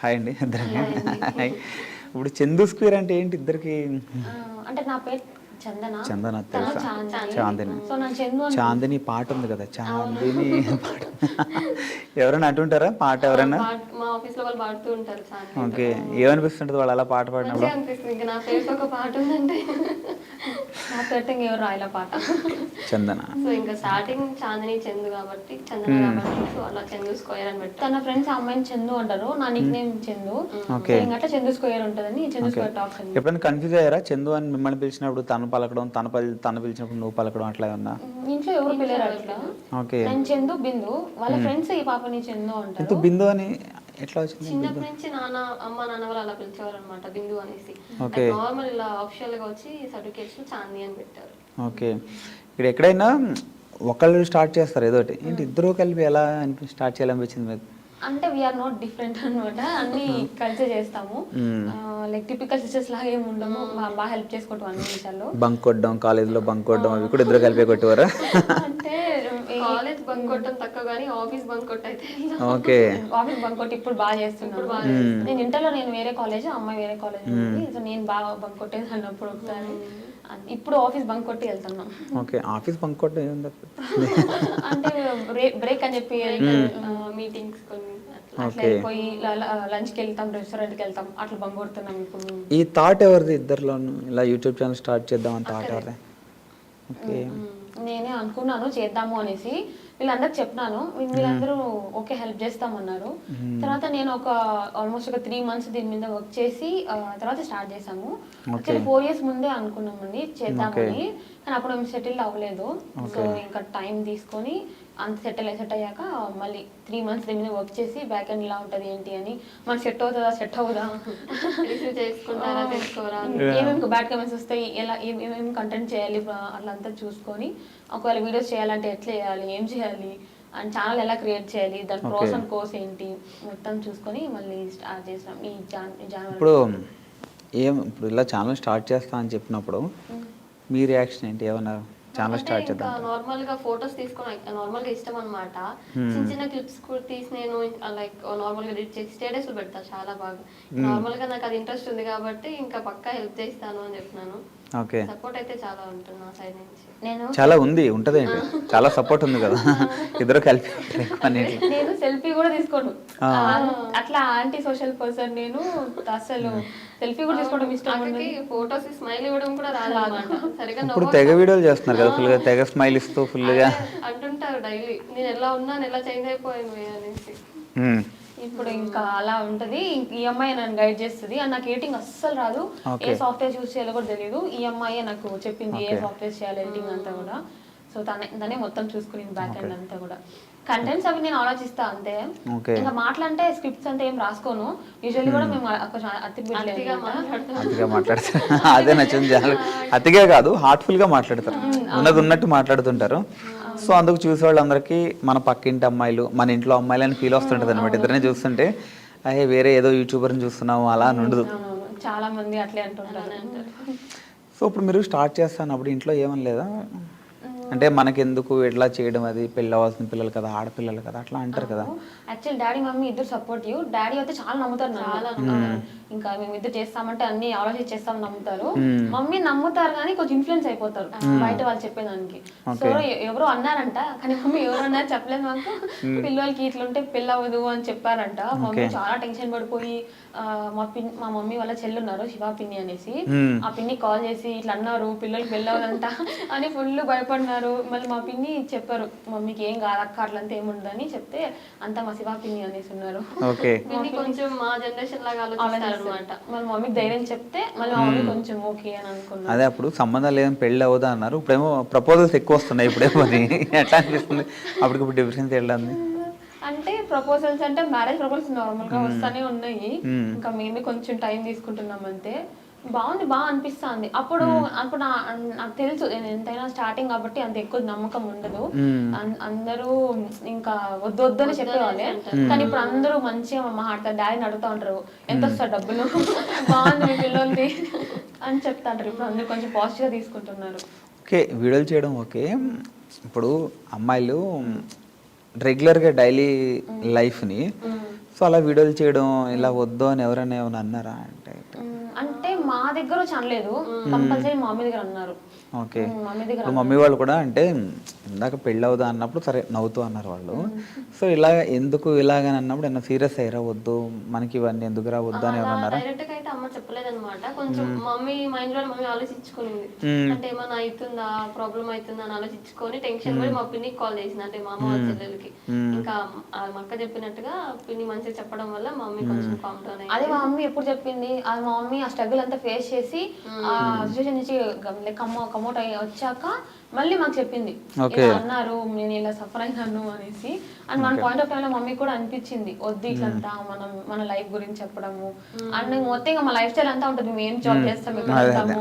Hi అండి ఇద్దరికి. Hi. ఇప్పుడు చందు స్క్వేర్ అంటే ఏంటి ఇద్దరికి? అంటే నా పేరు చందన, చందన తను తెలుసా? చాందిని. చాందిని. సో నా చందు అని చాందిని పాట ఉంది కదా, చాందిని పాట. ఎవరైనా అంటుంటారా పాట ఎవరైనా? మా ఆఫీస్ లో వాళ్ళు పాడుతూ ఉంటారు చాలా. ఓకే, ఏమనిపిస్తుంటుంది వాళ్ళు అలా పాట పాడినప్పుడు? మంచిగా అనిపిస్తుంది. ఇంకా నా ఫేస్ ఒక పాట ఉందంటే నా పేరుతో ఎవరు రాయల పాట. చందన. సో ఇంకా స్టార్టింగ్ చాందిని చందు కాబట్టి చందన కాబట్టి సో అలా చందు స్క్వేర్ అని పెట్టారు. తన ఫ్రెండ్స్ ఆ అమ్మాయిని చందు అంటారు, నా నిక్ నేమ్ చందు. ఓకే. ఇంకా అట్లా చందు స్క్వేర్ ఉంటుందని చందు స్క్వేర్ టాక్స్ అని. ఎప్పుడైనా కన్ఫ్యూజ్ అయ్యారా? చందు అని మిమ్మల్ని పిలిచినప్పుడు తను పలకడం, తను పిలిచినప్పుడు నువ్వు పలకడం అట్లా ఏమన్నా? ఇంట్లో ఎవరు పిల్లలు అట్లా. ఓకే. నేను చందు, బిందు, వాళ్ళ ఫ్రెండ్స్ ఈ పాపని చందు అంటారు. ఎంతో బిందు అని ఎట్లా వచ్చింది? చిన్నప్పటి నుంచి అమ్మ నాన్న వాళ్ళు అలా పిలిచేవారు అనమాట బిందు అనేసి. ఓకే. నార్మల్ ఇలా ఆఫిషియల్ గా వచ్చి సర్టిఫికేట్స్ చాంది అని పెట్టారు. ఓకే. ఇక్కడ ఎక్కడైనా ఒకళ్ళు స్టార్ట్ చేస్తారు ఏదోటి, ఏంటి ఇద్దరు కలిపి ఎలా స్టార్ట్ చేయాలనిపించింది మీకు? అంటే వీఆర్ నాట్ డిఫరెంట్ అనమాట, అన్ని కలిసే చేస్తాము. లైక్ టిపికల్ సిస్టర్స్ లాగా ఏమి ఉండము, బాగా హెల్ప్ చేసుకుంటాం అన్ని విషయాల్లో. బంక్ కొట్టడం, కాలేజీలో బంక్ కొట్టడం అవి కూడా ఇద్దరు కలిపే కొట్టేవారా? అంటే కాలేజ్ బంక్ కొట్టడం తక్కువ కానీ ఆఫీస్ బంక్ కొట్టయితే ఓకే. ఆఫీస్ బంక్ కొట్టి ఇప్పుడు బాగా చేస్తున్నాను. నేను ఇంటర్లో నేను వేరే కాలేజ్, అమ్మాయి వేరే కాలేజ్ ఉంది. సో నేను బాగా బంక్ కొట్టేది అన్నప్పుడు ఒకసారి, ఇప్పుడు ఆఫీస్ బంక్ కొట్టి వెళ్తున్నాం. ఓకే. ఆఫీస్ బంక్ కొట్టడం ఏముంది? అంటే బ్రేక్ అని చెప్పి మీటింగ్స్ కొన్ని అట్లా వెళ్ళిపోయి లంచ్కి వెళ్తాం, రెస్టారెంట్కి వెళ్తాం, అట్లా బంక్ కొడుతున్నాం ఇప్పుడు. ఈ థాట్ ఎవరిది ఇద్దరిలోను, ఇలా యూట్యూబ్ ఛానల్ స్టార్ట్ చేద్దాం అని థాట్ ఎవరిది? ఓకే. నేనే అనుకున్నాను చేద్దాము అనేసి, వీళ్ళందరికి చెప్పినాను, వీళ్ళందరూ ఓకే హెల్ప్ చేస్తామన్నారు. తర్వాత నేను ఆల్మోస్ట్ ఒక 3 months దీని మీద వర్క్ చేసి తర్వాత స్టార్ట్ చేసాము. యాక్చువల్లీ 4 years ముందే అనుకున్నామండి చేద్దామని, కానీ అప్పుడు మేము సెటిల్ అవ్వలేదు. సో ఇంకా టైం తీసుకొని అంత సెట్ అయ్యాక మళ్ళీ 3 months దీని మీద వర్క్ చేసి బ్యాక్ ఎండ్ ఇలా ఉంటుంది ఏంటి అని, మనకి సెట్ అవుతుందా సెట్ అవ్వదా, రిసీవ్ చేసుకుంటారా చేసుకోరా, ఏమేమి బ్యాడ్ కమెంట్స్ వస్తాయి, ఎలా ఏమేమి కంటెంట్ చేయాలి అట్లా అంతా చూసుకొని, ఒకవేళ వీడియోస్ చేయాలంటే ఎట్లా చేయాలి, ఏం చేయాలి, అండ్ ఛానల్ ఎలా క్రియేట్ చేయాలి, దాని ప్రోస్ అండ్ కోర్స్ ఏంటి మొత్తం చూసుకొని మళ్ళీ స్టార్ట్ చేసాం ఈ జనవరి. ఇప్పుడు ఇలా ఛానల్ స్టార్ట్ చేస్తా అని చెప్పినప్పుడు మీ రియాక్షన్ ఏంటి? ఏమన్నారు? ఛానల్ స్టార్ట్ చేద్దాం. నార్మల్ గా ఫోటోస్ తీసుకొని నార్మల్ గా ఇష్టం అనమాట. చిన్న చిన్న క్లిప్స్ కూడా తీసి నేను లైక్ నార్మల్ గా ఎడిట్ చేసి స్టేటస్ లో పెడతా చాలా బాగా. నార్మల్ గా నాకు అది ఇంట్రెస్ట్ ఉంది కాబట్టి ఇంకా పక్కా హెల్ప్ చేస్తాను అని చెప్పినాను. ఓకే. సపోర్ట్ అయితే చాలా ఉంటుంది నా సైడ్ నుంచి. నేను చాలా ఉంటది ఏంటి, చాలా సపోర్ట్ ఉంది కదా ఇద్దరు కలిపి. నేను సెల్ఫీ కూడా తీసుకోను, అట్లా యాంటీ సోషల్ పర్సన్ నేను. అసలు సెల్ఫీ కూడా తీసుకోవడం ఇష్టం ఉండదు. ఫోటోస్ స్మైల్ ఇవ్వడం కూడా రాదన్నమాట. సరిగా ఇప్పుడు తెగ వీడియోలు చేస్తున్నారు కదా, ఫుల్ గా తెగ స్మైల్ ఇస్తూ ఫుల్ గా అంటుంటారు డైలీ, నేను ఎలా ఉన్నాను ఎలా చేంజ్ అయిపోయాను అనేసి. ఇప్పుడు ఇంకా అలా ఉంటది. ఈ అమ్మాయి నన్ను గైడ్ చేస్తుంది, అండ్ నాకు ఎడిటింగ్ అస్సలు రాదు, ఏ సాఫ్ట్వేర్ యూస్ చేయాలో కూడా తెలియదు. ఈ అమ్మాయి నాకు చెప్పింది ఏ సాఫ్ట్వేర్ చేయాలి, ఎడిటింగ్ అంతా కూడా. సో తనే మొత్తం చూసుకుని బ్యాక్ ఎండ్ అంతా కూడా. కంటెంట్స్ అవి నేను ఆలోచిస్తా అంతే. ఇంకా మాట్లాడితే స్క్రిప్ట్స్ అంటే ఏం రాసుకోను. యూజువల్లీ కూడా మేము అతిగా మాట్లాడతారు. అదే నచ్చింది. అతిగా కాదు, హార్ట్ఫుల్ గా మాట్లాడతారు, ఉన్నట్టు మాట్లాడుతుంటారు. సో అందుకు చూసే వాళ్ళందరికీ మన పక్కింటి అమ్మాయిలు, మన ఇంట్లో అమ్మాయిలు అని ఫీల్ వస్తుంటది అనమాట. ఇద్దరిని చూస్తుంటే అయ్యే వేరే ఏదో యూట్యూబర్ని చూస్తున్నాము అలా అని ఉండదు. చాలా మంది అట్లే అంటుంటారు. సో ఇప్పుడు మీరు స్టార్ట్ చేస్తానప్పుడు ఇంట్లో ఏమని లేదా, అంటే మనకెందుకు ఎట్లా చేయడం, అది పెళ్ళి అవ్వాల్సిన పిల్లలు కదా, ఆడపిల్లలు కదా అట్లా అంటారు కదా? యాక్చువల్ డాడీ మమ్మీ ఇద్దరు సపోర్టివ్. డాడీ అయితే చాలా నమ్ముతారు, చాలా ఇంకా మేము ఇద్దరు చేస్తామంటే అన్ని ఆలోచించి చేస్తామని నమ్ముతారు. మమ్మీ నమ్ముతారు కానీ కొంచెం ఇన్ఫ్లుయెన్స్ అయిపోతారు బయట వాళ్ళు చెప్పేదానికి. సో ఎవరో అన్నారంట, కానీ మమ్మీ ఎవరు అన్నారు చెప్పలేదు మాకు, పిల్లలకి ఇట్లుంటే పెళ్ళి అవ్వదు అని చెప్పారంట. మమ్మీ చాలా టెన్షన్ పడిపోయి మా మమ్మీ వాళ్ళ చెల్లున్నారు శివా పిన్ని అనేసి, ఆ పిన్ని కాల్ చేసి ఇట్లా అన్నారు పిల్లలకి పెళ్ళి అవ్వదంట అని ఫుల్ భయపడినారు. మళ్ళీ మా పిన్ని చెప్పారు మమ్మీకి ఏం కాదు అక్క అట్లంతా ఏముండదని చెప్తే అంతా మా శివా పిన్ని అనేసి ఉన్నారు. కొంచెం మా జనరేషన్ లాగా ఆలోచిస్తారు అనమాట. మళ్ళీ మమ్మీకి ధైర్యం చెప్తే మళ్ళీ మా మమ్మీ కొంచెం ఓకే అని అనుకున్నాను. అదే అప్పుడు సంబంధం లేదని పెళ్ళి అవుదా అన్నారు, ఇప్పుడేమో ప్రపోజల్స్ ఎక్కువ వస్తున్నాయి. ఇప్పుడేమో ఎట్లా అనిపిస్తుంది అప్పటికి డిఫరెన్స్ వెళ్ళండి? అంటే ప్రపోజల్స్ అంటే మ్యారేజ్ ప్రపోజల్స్ నార్మల్ గా వస్తానే ఉన్నాయి, ఇంకా మేమే కొంచెం టైం తీసుకుంటున్నాం అంతే. బాగుంది, బాగా అనిపిస్తుంది. అప్పుడు నాకు తెలుసు నేను ఎంతైనా స్టార్టింగ్ కాబట్టి అంత ఎక్కువ నమ్మకం ఉండదు. అందరూ ఇంకా వద్దు అని చెప్పేవాళ్ళే, కానీ ఇప్పుడు అందరూ మంచిగా మాట్లాడతారు. డాడీని అడుగుతా ఉంటారు ఎంత వస్తారు డబ్బులు, బాగుంది మీ పిల్లలది అని చెప్తా ఉంటారు. ఇప్పుడు అందరూ కొంచెం పాజిటివ్ గా తీసుకుంటున్నారు. ఓకే, వీడియోలు చేయడం ఓకే. ఇప్పుడు అమ్మాయిలు రెగ్యులర్గా డైలీ లైఫ్ని సో అలా వీడియోలు చేయడం ఇలా వద్దు అని ఎవరైనా ఏమైనా అన్నారా అంటే మా దగ్గర వచ్చి అనలేదు, కంపల్సరీ మా మమ్మీ దగ్గర అన్నారు. ఓకే. మమ్మీ దగ్గర ఇప్పుడు మమ్మీ వాళ్ళు కూడా అంటే ఇందాక పెళ్ళి అవుదా అన్నప్పుడు సరే నవ్వుతూ అన్నారు వాళ్ళు. సో ఇలా ఎందుకు ఇలాగని అన్నప్పుడు ఏమన్నా సీరియస్ అయ్యారా, వద్దు మనకి ఇవన్నీ ఎందుకు రా వద్దు అని ఎవరు అన్నారా? డైరెక్ట్ గా అయితే అమ్మ చెప్పలేదన్నమాట. కొంచెం మమ్మీ మైండ్ లో మమ్మీ ఆలోచించుకునింది, అంటే ఏమన్నా అవుతుందా ప్రాబ్లం అవుతుందా అని ఆలోచించుకొని టెన్షన్ పడి మా పిన్నికి కాల్ చేసింది, అంటే మా అమ్మ వాళ్ళ చెల్లెలకి. ఇంకా మా అక్క చెప్పినట్టుగా పిన్ని మంచిగా చెప్పడం వల్ల మా మమ్మీ కొంచెం కామ్ డౌన్ అయ్యింది. అదే మా మమ్మీ ఎప్పుడు చెప్పింది, అది మా మమ్మీ ఆ స్ట్రగుల్ అంతా ఫేస్ చేసి ఆ సిచ్యువేషన్ నుంచి కమౌట్ అయ్యి వచ్చాక మళ్ళీ మాకు చెప్పింది, ఇలా అన్నారు నేను ఇలా సఫర్ అయినాను అనేసి. అండ్ మన పాయింట్ ఆఫ్ టైం లో మమ్మీ కూడా అనిపించింది, వద్దు ఇట్లంతా మనం మన లైఫ్ గురించి చెప్పడము. అండ్ మొత్తం ఇంకా మా లైఫ్ స్టైల్ అంతా ఉంటుంది, మేము ఏం జాబ్ చేస్తాం, ఎక్కడ ఉంటాము,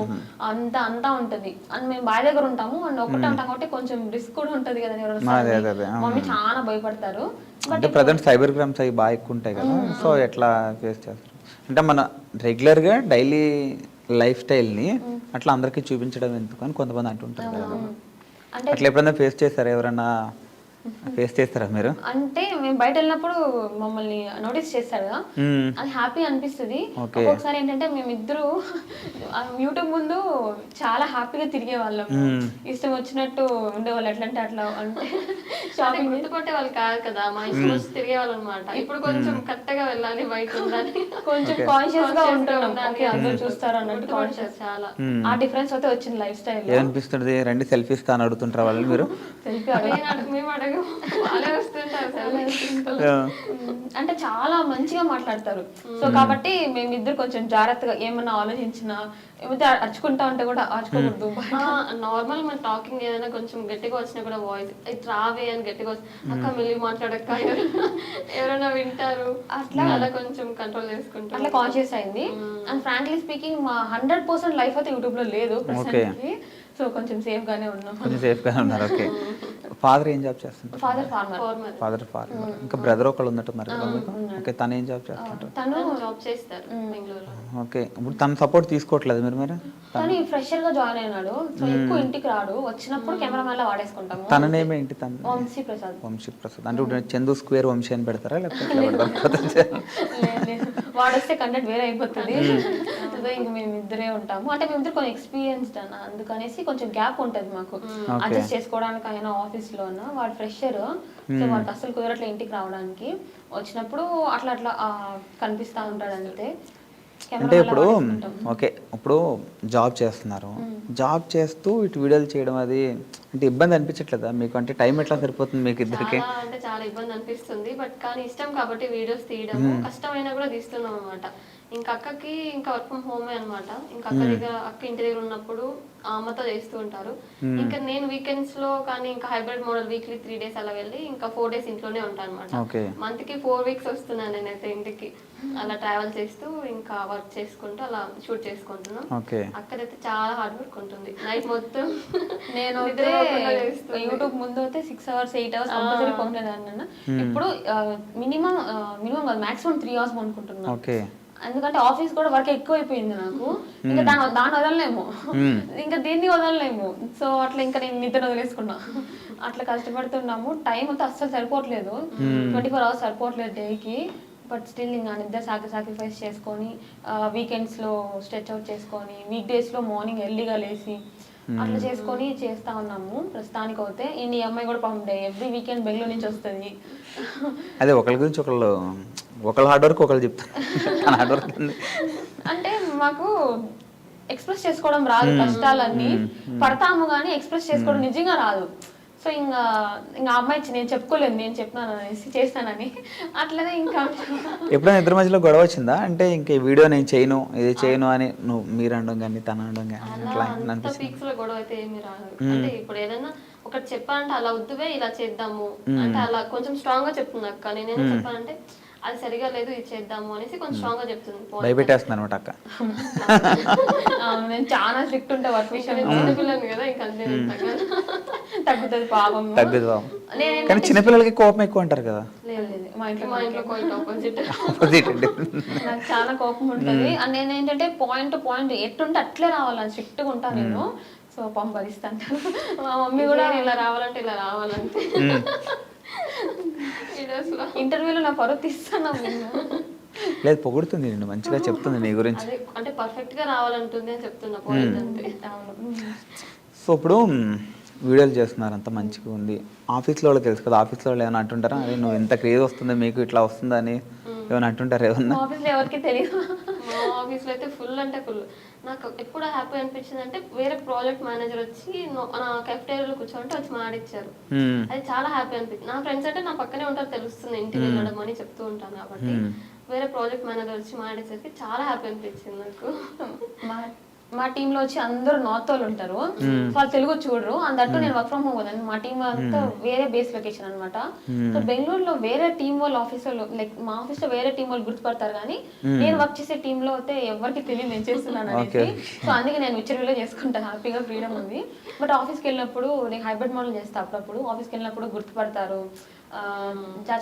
అంతా ఉంటది. అండ్ మేము బాయ్ దగ్గర ఉంటాము, అండ్ ఒకటే ఉంటాం కాబట్టి కొంచెం రిస్క్ కూడా ఉంటది కదా. మమ్మీ చాలా భయపడతారు. అంటే ప్రజెంట్ సైబర్ క్రైమ్స్ అవి బాగా ఎక్కువ ఉంటాయి కదా, సో ఎట్లా ఫేస్ చేస్తారు? అంటే మన రెగ్యులర్గా డైలీ లైఫ్ స్టైల్ని అట్లా అందరికీ చూపించడం ఎందుకు అని కొంతమంది అంటుంటారు కదా, అట్లా ఎప్పుడైనా ఫేస్ చేస్తారా, ఎవరన్నా ఫేస్ చేస్తారా మీరు? అంటే మేము బయట వెళ్ళినప్పుడు మమ్మల్ని నోటీస్ చేస్తారు కదా, అది హ్యాపీ అనిపిస్తుంది. ఒక్కొక్కసారి ఏంటంటే మేమిద్దరు యూట్యూబ్ ముందు చాలా హ్యాపీగా తిరిగే వాళ్ళం, ఇష్టం వచ్చినట్టు ఉండేవాళ్ళు. ఎట్లా అంటే అట్లా అంటే షాపింగ్ గుర్తుపట్టే వాళ్ళు కాదు కదా, మా ఇష్టం వచ్చి తిరిగే వాళ్ళు అనమాట. ఇప్పుడు కొంచెం కరెక్ట్గా వెళ్ళాలి, బయట ఉండాలి, కొంచెం కాన్షియస్ గా ఉంటున్నాం, అందరూ చూస్తారు అన్నట్టు కాన్షియస్. చాలా ఆ డిఫరెన్స్ అయితే వచ్చింది లైఫ్ స్టైల్. ఏమనిపిస్తుంది, రెండు సెల్ఫీస్ కానీ అడుగుతుంటారు వాళ్ళు మీరు? మేము అంటే చాలా మంచిగా మాట్లాడతారు. సో కాబట్టి మేమిద్దరు కొంచెం జాగ్రత్తగా ఏమన్నా ఆలోచించినా, ఏమైతే అరుచుకుంటా ఉంటే కూడా అరుచుకోకూడదు. నార్మల్ మన టాకింగ్ ఏదైనా కొంచెం గట్టిగా వచ్చినా కూడా వాయిస్ ఇట్ రావే అని గట్టిగా వచ్చి అక్క మెల్లి మాట్లాడక్క ఎవరైనా వింటారు, అట్లా కొంచెం కంట్రోల్ చేసుకుంటాం, అట్లా కాన్షియస్ అయింది. అండ్ ఫ్రాంక్లీ స్పీకింగ్ మా 100% లైఫ్ అయితే యూట్యూబ్ లో లేదు ప్రస్తుతానికి. సో కొంచెం సేఫ్ గానే ఉన్నాం. కొంచెం సేఫ్ గానే ఉన్నారు. ఓకే. ఫాదర్ ఏం జాబ్ చేస్తుంటారు? Father farmer. ఇంకా బ్రదర్ ఒకళ్ళు ఉన్నట్టున్నారు కదా మీకు? ఓకే. తను ఏం జాబ్ చేస్తుంటారు? తను జాబ్ చేస్తారు బెంగళూరులో. ఓకే. ఇప్పుడు తను సపోర్ట్ తీసుకోవట్లేదు మీరు? తను ఫ్రెషర్ గా జాయిన్ అయినాడు, సో ఎక్కువ ఇంటికి రాడు, వచ్చినప్పుడు కెమెరామెన్ లా వాడేసుకుంటాము. తన నేమ్ ఏంటి? తను వంశీ ప్రసాద్. వంశీ ప్రసాద్. అంటే ఇప్పుడు చందు స్క్వేర్ వంశీ అని పెడతారా లేకపోతే వాడొస్తే కంటెంట్ వేరే అయిపోతుంది. సో ఇంక మేము ఇద్దరే ఉంటాము. అంటే మేమిద్దరు కొంచెం ఎక్స్పీరియన్స్డ్ అన్న, అందుకనేసి కొంచెం గ్యాప్ ఉంటది మాకు అడ్జస్ట్ చేసుకోవడానికి. అయినా ఆఫీస్ లో వాడు ఫ్రెషర్, సో వాడికి అసలు కుదరట్లే ఇంటికి రావడానికి. వచ్చినప్పుడు అట్లా అట్లా కనిపిస్తా ఉంటాడు అంతే. అంటే ఇప్పుడు ఓకే, ఇప్పుడు జాబ్ చేస్తున్నారు, జాబ్ చేస్తూ ఇటు వీడియోలు చేయడం అది అంటే ఇబ్బంది అనిపించట్లేదా మీకు? అంటే టైం ఎట్లా సరిపోతుంది మీకు ఇద్దరికి? అంటే చాలా ఇబ్బంది అనిపిస్తుంది, బట్ కానీ ఇష్టం కాబట్టి వీడియోస్ తీయడం కష్టమైనా కూడా తీస్తున్నాం అనమాట. ఇంకా అక్కకి ఇంకా వర్క్ ఫ్రమ్ హోమే అనమాట. ఇంకా అక్క ఇంటి దగ్గర ఉన్నప్పుడు అమ్మతో చేస్తూ ఉంటారు. ఇంకా నేను వీకెండ్స్ లో కానీ ఇంకా హైబ్రిడ్ మోడల్ వీక్లీ 3 days అలా వెళ్ళి ఇంకా 4 days ఇంట్లోనే ఉంటాను అనమాట. మంత్ కి 4 weeks వస్తున్నాను నేనైతే ఇంటికి. అలా ట్రావెల్ చేస్తూ ఇంకా వర్క్ చేసుకుంటూ అలా షూట్ చేసుకుంటున్నాం. అక్కడైతే చాలా హార్డ్ వర్క్ ఉంటుంది, నైట్ మొత్తం. నేను యూట్యూబ్ ముందు అయితే 6 hours 8 hours కంపల్సరీ పంపేదాన్ని. ఇప్పుడు మినిమం కాదు, మాక్సిమం 3 hours పండుకుంటున్నాను. ఎందుకంటే ఆఫీస్ కూడా వర్క్ ఎక్కువైపోయింది నాకు. ఇంకా దాన్ని వదలలేము, ఇంకా దీన్ని వదలలేము. సో అట్లా ఇంకా నేను నిద్ర వదిలేసుకున్నా. అట్లా కష్టపడుతున్నాము. టైం అంతా అస్సలు సరిపోవట్లేదు, 24 hours సరిపోవట్లేదు డేకి. బట్ స్టిల్ ఇంకా నిద్ర సాక్రిఫైస్ చేసుకొని వీకెండ్స్లో స్ట్రెచ్ అవుట్ చేసుకొని వీక్ డేస్లో మార్నింగ్ ఎర్లీగా లేసి అట్లా చేసుకొని చేస్తా ఉన్నాము ప్రస్తుతానికి. అయితే ఈ అమ్మాయి కూడా పంపే ఎవ్రీ వీకెండ్ బెంగళూరు నుంచి వస్తుంది. అదే ఒకళ్ళ గురించి ఒకళ్ళ హార్డ్ వర్క్ ఒకళ్ళు చెప్తారు. అంటే మాకు ఎక్స్ప్రెస్ చేసుకోవడం రాదు, కష్టాలన్నీ పడతాము కానీ ఎక్స్ప్రెస్ చేసుకోవడం నిజంగా రాదు. సో ఇంకా అమ్మాయి నేను చెప్పుకోలేదు, నేను చెప్పినాను అనేసి చేస్తానని. అట్లనే ఇంకా ఎప్పుడైనా ఇద్దరి మధ్యలో గొడవ వచ్చిందా? అంటే ఇంకా ఈ వీడియో నేను చేయను, ఇది చేయను అని మీరు అనడం కానీ తను అనడం కానీ? పీక్స్ లో గొడవ అయితే ఏమి రాదు. అంటే ఇప్పుడు ఏదైనా ఒకటి చెప్పాలంటే అలా వద్దువే ఇలా చేద్దాము అంటే అలా కొంచెం స్ట్రాంగ్ గా చెప్తుంది అక్క. నేనేం చెప్పానంటే అది సరిగా లేదు, ఇది చేద్దాము అనేసి కొంచెం స్ట్రాంగ్ గా చెప్తుంది. భయపెట్టేస్తుంది అనమాట అక్క. నేను చాలా స్ట్రిక్ట్ ఉంటా వర్క్ విషయం. చిన్నపిల్లని కదా, ఇంకా తగ్గుతుంది పాపం. కానీ చిన్నపిల్లలకి కోపం ఎక్కువ అంటారు కదా? మా ఇంట్లో ఆపోజిట్. నాకు చాలా కోపం ఉంటుంది. అండ్ నేను ఏంటంటే పాయింట్ టు పాయింట్ ఎట్టుంటే అట్లే రావాలని స్ట్రిక్ట్ గా ఉంటాను నేను. సో పంపరిస్తాను. మా మమ్మీ కూడా ఇలా రావాలంటే ఇలా రావాలంటే వీడియోస్లో. ఇంటర్వ్యూలో నా పరువు తీస్తాను లేదు, పొగుడుతుంది నిన్ను, మంచిగా చెప్తుంది నీ గురించి. అదే అంటే పర్ఫెక్ట్ గా రావాలంటుంది అని చెప్తున్నా పాయింట్ అంటే. అవును. సో ఇప్పుడు వీడియోలు చేస్తున్నారు, అంత మంచిగా ఉంది. ఆఫీస్లో వాళ్ళకి తెలుసు కదా, ఆఫీస్లో వాళ్ళు ఏమైనా అంటుంటారా, అరే నువ్వు ఎంత క్రేజ్ వస్తుంది మీకు ఇట్లా వస్తుందా అని ఏమైనా అంటుంటారు ఏమన్నా? ఆఫీస్లో ఎవరికి తెలియదు. మా ఆఫీస్లో అయితే ఫుల్ అంటే ఫుల్. నాకు ఎప్పుడు హ్యాపీ అనిపించింది అంటే వేరే ప్రాజెక్ట్ మేనేజర్ వచ్చి నా కెఫ్టేరియాలో కూర్చోంటే వచ్చి మాడిచ్చారు. అది చాలా హ్యాపీ అనిపించింది. నా ఫ్రెండ్స్ అంటే నా పక్కనే ఉంటారు, తెలుస్తుంది ఇంటికి వెళ్ళడం అని చెప్తూ ఉంటాను కాబట్టి. వేరే ప్రాజెక్ట్ మేనేజర్ వచ్చి మాడేసరికి చాలా హ్యాపీ అనిపించింది నాకు. మా టీమ్ లో వచ్చి అందరూ నార్త్ వాళ్ళు ఉంటారు, వాళ్ళు తెలుగు చూడరు. అందట్టు నేను వర్క్ ఫ్రమ్ హోమ్ కదండి, మా టీమ్ అంతా వేరే బేస్ లొకేషన్ అనమాట. సో బెంగళూరులో వేరే టీం వాళ్ళు ఆఫీస్ వాళ్ళు, లైక్ మా ఆఫీస్ లో వేరే టీం వాళ్ళు గుర్తుపడతారు, కానీ నేను వర్క్ చేసే టీమ్ లో అయితే ఎవరికి తెలియదు నేను చేస్తున్నాను అనేసి. సో అందుకే నేను విచ్చర్విలో చేసుకుంటాను, హ్యాపీగా ఫ్రీడమ్ ఉంది. బట్ ఆఫీస్కి వెళ్ళినప్పుడు నేను హైబ్రిడ్ మోడల్ చేస్తాను. అప్పుడప్పుడు ఆఫీస్కి వెళ్ళినప్పుడు గుర్తుపడతారు,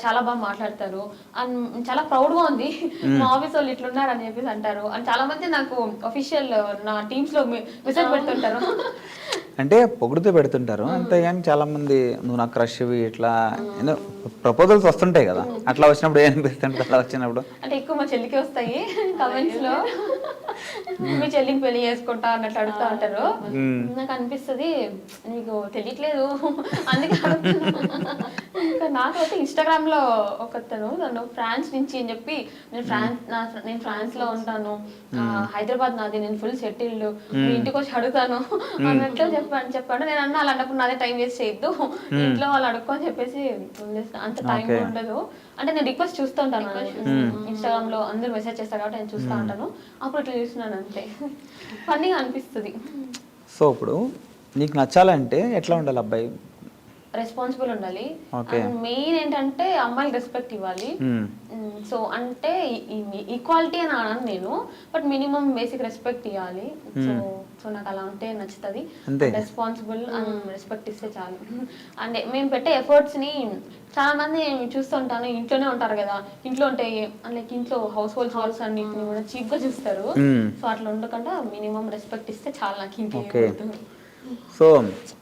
చాలా బాగా మాట్లాడతారు, అండ్ చాలా ప్రౌడ్ గా ఉంది మా ఆఫీస్ వాళ్ళు ఇట్లున్నారు అని చెప్పేసి అంటారు. అండ్ చాలా మంది నాకు అఫీషియల్ నా టీమ్స్ లో మెసేజ్ పెడుతుంటారు. అంటే పొగుడుతూ పెడుతుంటారు అంతేగాని చాలా మంది నువ్వు నాకు క్రష్ ఇట్లా ప్రపోజల్స్ వస్తుంటాయి కదా, అట్లా వచ్చినప్పుడు ఏమనిపిస్తుంది? అట్లా వచ్చినప్పుడు అంటే ఎక్కువ మా చెల్లికి వస్తాయి కమెంట్స్ లో, మీ చెల్లికి పెళ్లి చేసుకుంటా అన్నట్లు అడుగుతా ఉంటారు. నాకు అనిపిస్తుంది నీకు తెలియట్లేదు అందుకే అడుగుతున్నా. ఇంకా నాకు అయితే ఇన్స్టాగ్రామ్ లో ఒకతను నన్ను ఫ్రాన్స్ నుంచి అని చెప్పి, నేను ఫ్రాన్స్ లో ఉంటాను, హైదరాబాద్ నాది, నేను ఫుల్ సెటిల్డ్, మీ ఇంటికి వచ్చి అడుగుతాను అన్నట్లు చెప్పాడు. నేను అన్నా అలాంటప్పుడు నాదే టైం వేస్ట్ చేయొద్దు, ఇంట్లో వాళ్ళు అడుక్కో అని చెప్పేసి అంత టైం ఉండదు. అంటే నేను రిక్వెస్ట్ చూస్తూ ఉంటాను ఇన్స్టాగ్రామ్ లో, అందరూ మెసేజ్ చేస్తారు కాబట్టి నేను చూస్తూ ఉంటాను. అప్పుడు ఇట్లా చూస్తున్నాను అంతే, ఫన్నీగా అనిపిస్తుంది. సో ఇప్పుడు నీకు నచ్చాలంటే ఎట్లా ఉండాలి అబ్బాయి? రెస్పాన్సిబుల్ ఉండాలి. మెయిన్ ఏంటంటే అమ్మాయికి రెస్పెక్ట్ ఇవ్వాలి. సో అంటే ఈక్వాలిటీ అని అనను నేను, బట్ మినిమం బేసిక్ రెస్పెక్ట్ ఇవ్వాలి. సో నాకు అలా ఉంటే నచ్చుతుంది. రెస్పాన్సిబుల్ అండ్ రెస్పెక్ట్ ఇస్తే చాలు. అంటే మేము పెట్టే ఎఫర్ట్స్ ని చాలా మంది చూస్తుంటాను, ఇంట్లోనే ఉంటారు కదా, ఇంట్లో ఉంటాయి లైక్ ఇంట్లో హౌస్ హోల్డ్స్ అన్నిటిని కూడా చీప్ గా చూస్తారు. సో అట్లా ఉండకుండా మినిమం రెస్పెక్ట్ ఇస్తే చాలు నాకు ఇంకేం. సో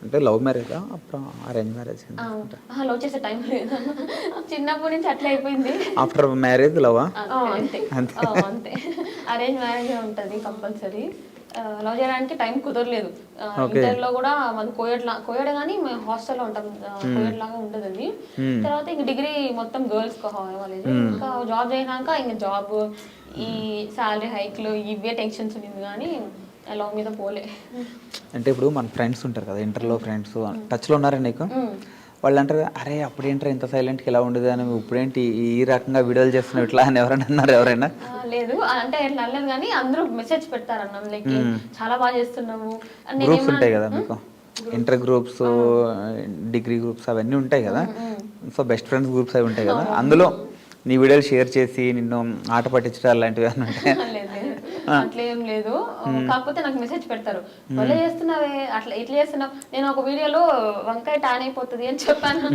అంటే లవ్ మ్యారేజా అరేంజ్ మ్యారేజ్? లవ్ చేసే టైం లేదు, చిన్నప్పటి నుంచి అట్లా అయిపోయింది. After marriage love? అంతే అంతే. అరేంజ్ మ్యారేజ్ ఉంటుంది కంపల్సరీ. లవ్ చేయడానికి టైం కుదరలేదు. ఇంటర్లో కూడా మన కోయడ్ కానీ మేము హాస్టల్లో ఉంటాం, కోయడ్ లాగా ఉండదు అది. తర్వాత ఇంక డిగ్రీ మొత్తం గర్ల్స్ కాలేజ్. ఇంకా జాబ్ చేయడాక ఇంకా జాబ్, ఈ శాలరీ హైక్లు ఇవే టెన్షన్స్ ఉంది కానీ లవ్ మీద పోలే. అంటే ఇప్పుడు మన ఫ్రెండ్స్ ఉంటారు కదా, ఇంటర్లో ఫ్రెండ్స్ టచ్లో ఉన్నారా నీకు? వాళ్ళు అంటారు అరే అప్పుడేంటారు ఇంత సైలెంట్గా ఇలా ఉండేది అని, ఇప్పుడేంటి ఈ రకంగా వీడియోలు చేస్తున్నావు ఇట్లా అని ఎవరైనా అన్నారు? ఎవరైనా లేదు అంటే ఎట్లా అనలేదు, కానీ అందరూ మెసేజ్ పెడతారు అన్నాం లైక్ చాలా బాగా చేస్తున్నావు. గ్రూప్స్ ఉంటాయి కదా మీకు, ఇంటర్ గ్రూప్స్, డిగ్రీ గ్రూప్స్ అవన్నీ ఉంటాయి కదా. సో బెస్ట్ ఫ్రెండ్స్ గ్రూప్స్ అవి ఉంటాయి కదా, అందులో నీ వీడియోలు షేర్ చేసి నిన్ను ఆట పట్టించడం అలాంటివి అని ఉంటాయి? అట్లా ఏం లేదు, కాకపోతే నాకు మెసేజ్ పెడతారు, వాళ్ళే చేస్తున్నావే అట్లా ఇట్లా చేస్తున్నావు. నేను ఒక వీడియోలో వంకాయ ట్యాన్ అయిపోతుంది అని చెప్పాను.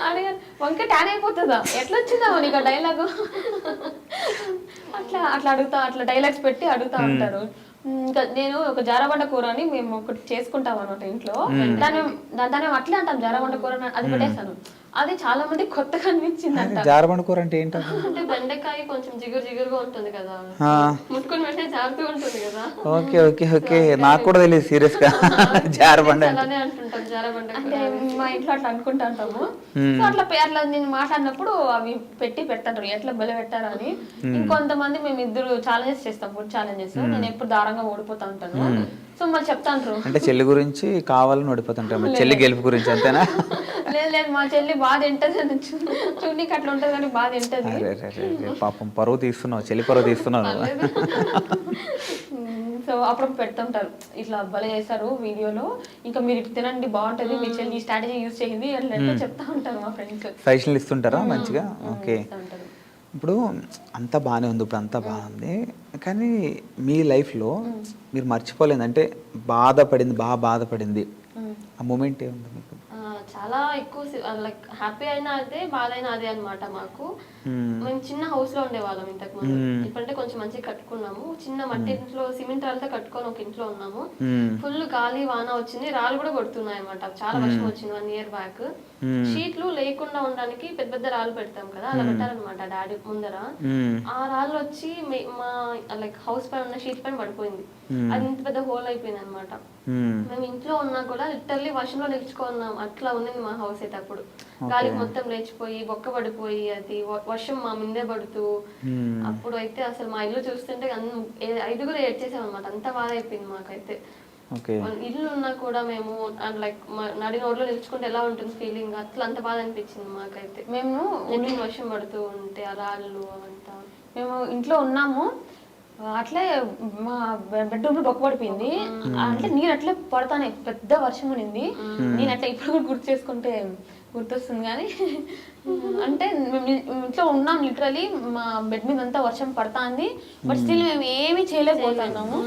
అడిగాను వంకాయ ట్యాన్ అయిపోతుందా, ఎట్లా వచ్చిందా నీకు డైలాగు? అట్లా అట్లా డైలాగ్స్ పెట్టి అడుగుతా ఉంటారు. ఇంకా నేను ఒక జారబండ కూర అని మేము ఒకటి చేసుకుంటాం అనమాట ఇంట్లో, దాన్ని అట్లే అంటాం జారబండ కూర, అది పెట్టేస్తాను. అది చాలా మంది కొత్తగా అనిపించింది. జారబండ కూర అంటే ఏంటి? అంటే బెండకాయ కొంచెం జిగురుగా ఉంటుంది కదా, ముట్టుకుని వెంటనే జారుతూ ఉంటుంది కదా. ఓకే ఓకే ఓకే, నాకు కూడా తెలియదు సీరియస్ గా జారబండ అలానే అంటుంటాం, జారబండ అంటే మా ఇంట్లో అట్లా అనుకుంటా ఉంటాము. సో అట్లా నేను మాట్లాడినప్పుడు అవి పెడతారు ఎట్లా బలి పెట్టారు అని. ఇంకొంతమంది మేము ఇద్దరు ఛాలెంజెస్ చేస్తాం, ఫుడ్ ఛాలెంజెస్. నేను ఎప్పుడు దారంగా ఓడిపోతా ఉంటాను. సో మళ్ళీ చెప్తాంటారు అంటే చెల్లి గురించి కావాలని ఓడిపోతుంటారు, చెల్లి గెలుపు గురించి అంతేనా? లేదు మా చెల్లి బాగా తింటది, చూడనికి అట్లా ఉంటది కానీ బాగా తింటది. పాపం పరువు తీస్తున్నావు, చెల్లి పరువు తీస్తున్నావు. సో అప్పుడు పెడుతుంటారు ఇట్లా భలే చేస్తారు వీడియోలో, ఇంకా మీరు ఇటు తినండి బాగుంటది, మీ చెల్లి ఈ స్ట్రాటజీ యూజ్ చేసింది అట్లా చెప్తా ఉంటారు మా ఫ్రెండ్స్. సజెషన్లు ఇస్తుంటారా మంచిగా? ఓకే. ఇప్పుడు అంతా బాగానే ఉంది, ఇప్పుడు అంతా బాగుంది, కానీ మీ లైఫ్లో మీరు మర్చిపోలేదు అంటే బాగా బాధపడింది ఆ మూమెంట్ ఏముంది మీకు? చాలా ఎక్కువ లైక్ హ్యాపీ అయినా అదే, బాధ అయినా అదే అనమాట మాకు. మేము చిన్న హౌస్ లో ఉండేవాళ్ళం ఇంతకు ముందు. ఇప్పుడంటే కొంచెం మంచిగా కట్టుకున్నాము. చిన్న మట్టి ఇంట్లో సిమెంట్ రాళ్ళతో కట్టుకొని ఒక ఇంట్లో ఉన్నాము. ఫుల్ గాలి వాన వచ్చింది, రాళ్ళు కూడా కొడుతున్నాయి అనమాట. చాలా వర్షం వచ్చింది 1 year బ్యాక్. షీట్లు లేకుండా ఉండడానికి పెద్ద పెద్ద రాళ్ళు పెడతాం కదా, అలా పెట్టారనమాట డాడీ ముందర. ఆ రాళ్ళు వచ్చి మా లైక్ హౌస్ పైన ఉన్న షీట్ పైన పడిపోయింది. అది ఇంత పెద్ద హోల్ అయిపోయింది అనమాట. మేము ఇంట్లో ఉన్నా కూడా లిటరల్లీ వర్షంలో నిలుచుకున్నాం, అట్లా ఉంది మా హౌస్ అయితే. అప్పుడు గాలికి మొత్తం లేచిపోయి బొక్క పడిపోయి అది వర్షం మా ముందే పడుతూ, అప్పుడు అయితే అసలు మా ఇల్లు చూస్తుంటే 5 ఏడ్చేసాం అనమాట. అంత బాధ అయిపోయింది మాకైతే. ఇల్లు ఉన్నా కూడా మేము లైక్ నడి రోడ్లో నిలుచుకుంటే ఎలా ఉంటుంది ఫీలింగ్, అట్లా అంత బాధ అనిపించింది మాకైతే. మేము వర్షం పడుతూ ఉంటే ఆ రాళ్ళు అవంతా. మేము ఇంట్లో ఉన్నాము, అట్లే మా బెడ్రూమ్ లో బొక్క పడిపోయింది. అంటే నీరు అట్లే పడతానే, పెద్ద వర్షం ఉన్నింది. నేను అట్లా ఇప్పుడు కూడా గుర్తు చేసుకుంటే గుర్తొస్తుంది. కానీ అంటే మేము ఇంట్లో ఉన్నాం, లిటరలీ మా బెడ్ మీద అంతా వర్షం పడతాంది, బట్ స్టిల్ మేము ఏమీ చేయలేకపోతున్నాము.